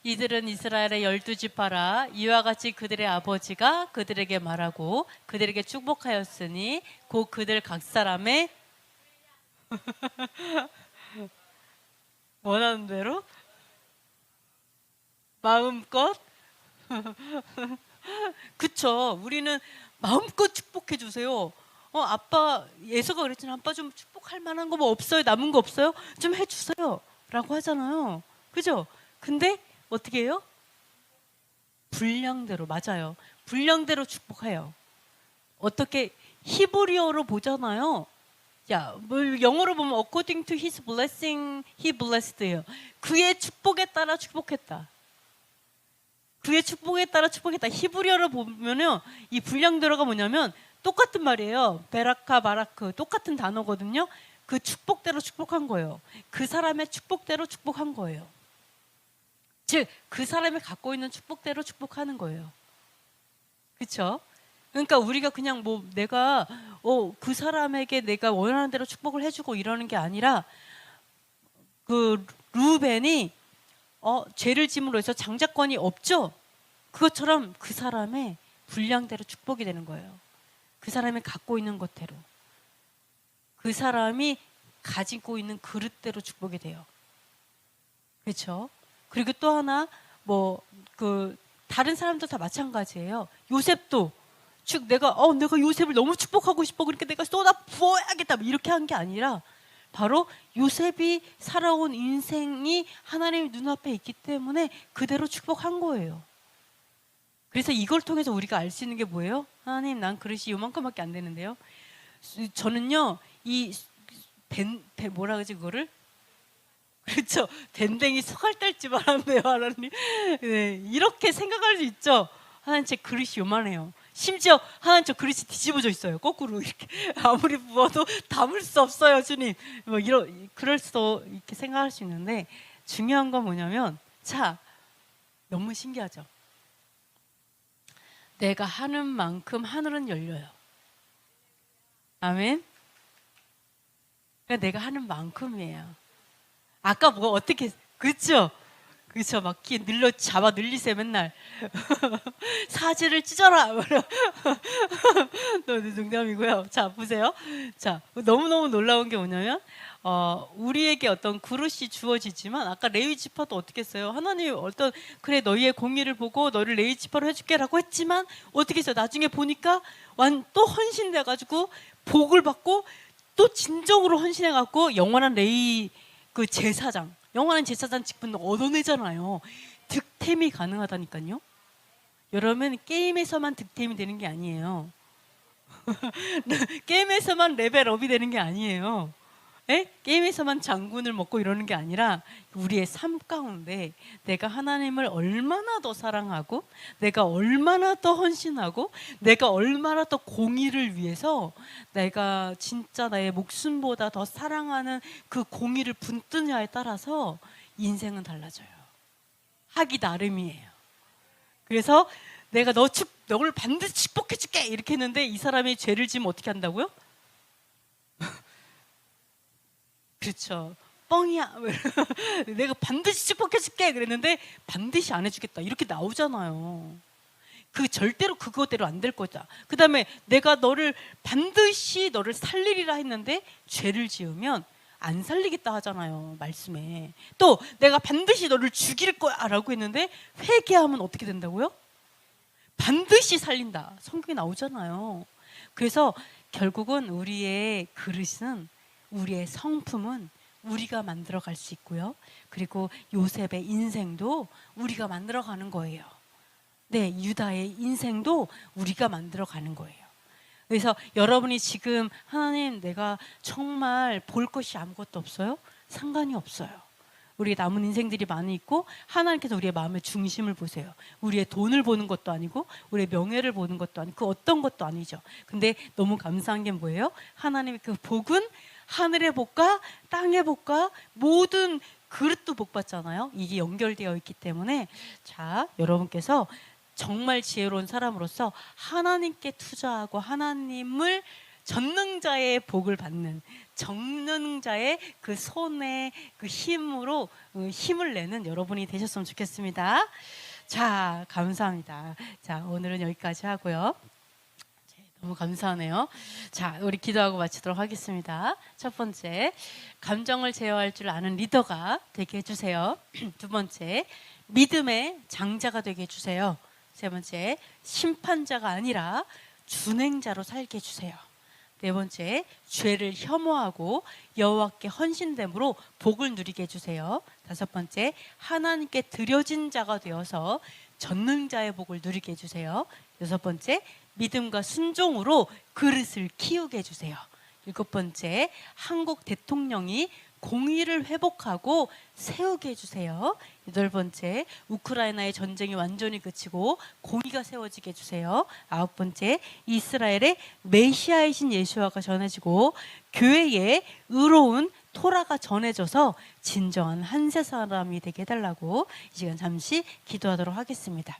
이들은 이스라엘의 12지파라. 이와 같이 그들의 아버지가 그들에게 말하고 그들에게 축복하였으니 곧 그들 각 사람의 원하는 대로 마음껏 그쵸. 우리는 마음껏 축복해 주세요. 아빠, 예서가 그랬잖아요. 아빠 좀 축복할 만한 거 뭐 없어요? 남은 거 없어요? 좀 해주세요 라고 하잖아요. 그죠? 근데 어떻게 해요? 분량대로. 맞아요. 분량대로 축복해요. 어떻게 히브리어로 보잖아요. 야, 뭐 영어로 보면 according to his blessing he blessed예요. 그의 축복에 따라 축복했다. 그의 축복에 따라 축복했다. 히브리어로 보면요, 이 분량대로가 뭐냐면 똑같은 말이에요. 베라카, 바라크 똑같은 단어거든요. 그 축복대로 축복한 거예요. 그 사람의 축복대로 축복한 거예요. 즉, 그 사람이 갖고 있는 축복대로 축복하는 거예요. 그렇죠? 그러니까 우리가 그냥 뭐 내가 그 사람에게 내가 원하는 대로 축복을 해주고 이러는 게 아니라 그 루벤이 죄를 짐으로 해서 장자권이 없죠. 그것처럼 그 사람의 분량대로 축복이 되는 거예요. 그 사람이 갖고 있는 것대로, 그 사람이 가지고 있는 그릇대로 축복이 돼요. 그렇죠? 그리고 또 하나 다른 사람도 다 마찬가지예요. 요셉도 내가 요셉을 너무 축복하고 싶어, 그러니까 내가 쏟아 부어야겠다 이렇게 한 게 아니라 바로 요셉이 살아온 인생이 하나님의 눈앞에 있기 때문에 그대로 축복한 거예요. 그래서 이걸 통해서 우리가 알 수 있는 게 뭐예요? 하나님, 난 그릇이 요만큼밖에 안 되는데요. 저는요, 뭐라 그러지 그거를? 그렇죠. 밴댕이 소갈 뗄지 말았네요, 하나님. 네, 이렇게 생각할 수 있죠. 하나님, 제 그릇이 요만해요. 심지어 하나님 저 그릇이 뒤집어져 있어요. 거꾸로 이렇게 아무리 부어도 담을 수 없어요, 주님. 뭐 그럴 수도 이렇게 생각할 수 있는데 중요한 건 뭐냐면 자, 너무 신기하죠. 내가 하는 만큼 하늘은 열려요. 아멘. 그러니까 내가 하는 만큼이에요. 아까 뭐 어떻게 그렇죠? 그렇죠. 막 잡아 늘리세요 맨날. 사지를 찢어라. 농담이고요. 자 보세요. 자 너무너무 놀라운 게 뭐냐면 우리에게 어떤 그릇이 주어지지만 아까 레위 지파도 어떻게 했어요? 하나님이 어떤 그래 너희의 공의를 보고 너를 레위 지파로 해줄게라고 했지만 어떻게 했어요? 나중에 보니까 또 헌신돼가지고 복을 받고 또 진정으로 헌신해갖고 영원한 레위 그 제사장, 영원한 제사장 직분을 얻어내잖아요. 득템이 가능하다니까요. 여러분 게임에서만 득템이 되는 게 아니에요. 게임에서만 레벨업이 되는 게 아니에요. 에? 게임에서만 장군을 먹고 이러는 게 아니라 우리의 삶 가운데 내가 하나님을 얼마나 더 사랑하고 내가 얼마나 더 헌신하고 내가 얼마나 더 공의를 위해서 내가 진짜 나의 목숨보다 더 사랑하는 그 공의를 분뜨냐에 따라서 인생은 달라져요. 하기 나름이에요. 그래서 내가 너를 반드시 축복해 줄게 이렇게 했는데 이 사람이 죄를 지으면 어떻게 한다고요? 그렇죠. 뻥이야. 내가 반드시 축복해 줄게 그랬는데 반드시 안 해주겠다 이렇게 나오잖아요. 절대로 그거대로 안 될 거다. 그 다음에 내가 반드시 너를 살리리라 했는데 죄를 지으면 안 살리겠다 하잖아요. 말씀에. 또 내가 반드시 너를 죽일 거야 라고 했는데 회개하면 어떻게 된다고요? 반드시 살린다. 성경에 나오잖아요. 그래서 결국은 우리의 그릇은 우리의 성품은 우리가 만들어갈 수 있고요. 그리고 요셉의 인생도 우리가 만들어가는 거예요. 네, 유다의 인생도 우리가 만들어가는 거예요. 그래서 여러분이 지금 하나님 내가 정말 볼 것이 아무것도 없어요? 상관이 없어요. 우리 남은 인생들이 많이 있고 하나님께서 우리의 마음의 중심을 보세요. 우리의 돈을 보는 것도 아니고 우리의 명예를 보는 것도 아니고 그 어떤 것도 아니죠. 근데 너무 감사한 게 뭐예요? 하나님의 그 복은 하늘의 복과 땅의 복과 모든 그릇도 복 받잖아요. 이게 연결되어 있기 때문에 자 여러분께서 정말 지혜로운 사람으로서 하나님께 투자하고 하나님을 전능자의 복을 받는 전능자의 그 손의 그 힘으로 힘을 내는 여러분이 되셨으면 좋겠습니다. 자 감사합니다. 자 오늘은 여기까지 하고요. 너무 감사하네요. 자, 우리 기도하고 마치도록 하겠습니다. 첫 번째, 감정을 제어할 줄 아는 리더가 되게 해주세요. 두 번째, 믿음의 장자가 되게 해주세요. 세 번째, 심판자가 아니라 준행자로 살게 해주세요. 네 번째, 죄를 혐오하고 여호와께 헌신됨으로 복을 누리게 해주세요. 다섯 번째, 하나님께 드려진 자가 되어서 전능자의 복을 누리게 해주세요. 여섯 번째, 믿음과 순종으로 그릇을 키우게 해주세요. 일곱 번째, 한국 대통령이 공의를 회복하고 세우게 해주세요. 여덟 번째, 우크라이나의 전쟁이 완전히 그치고 공의가 세워지게 해주세요. 아홉 번째, 이스라엘의 메시아이신 예수와가 전해지고 교회에 의로운 토라가 전해져서 진정한 한세 사람이 되게 해달라고 이 시간 잠시 기도하도록 하겠습니다.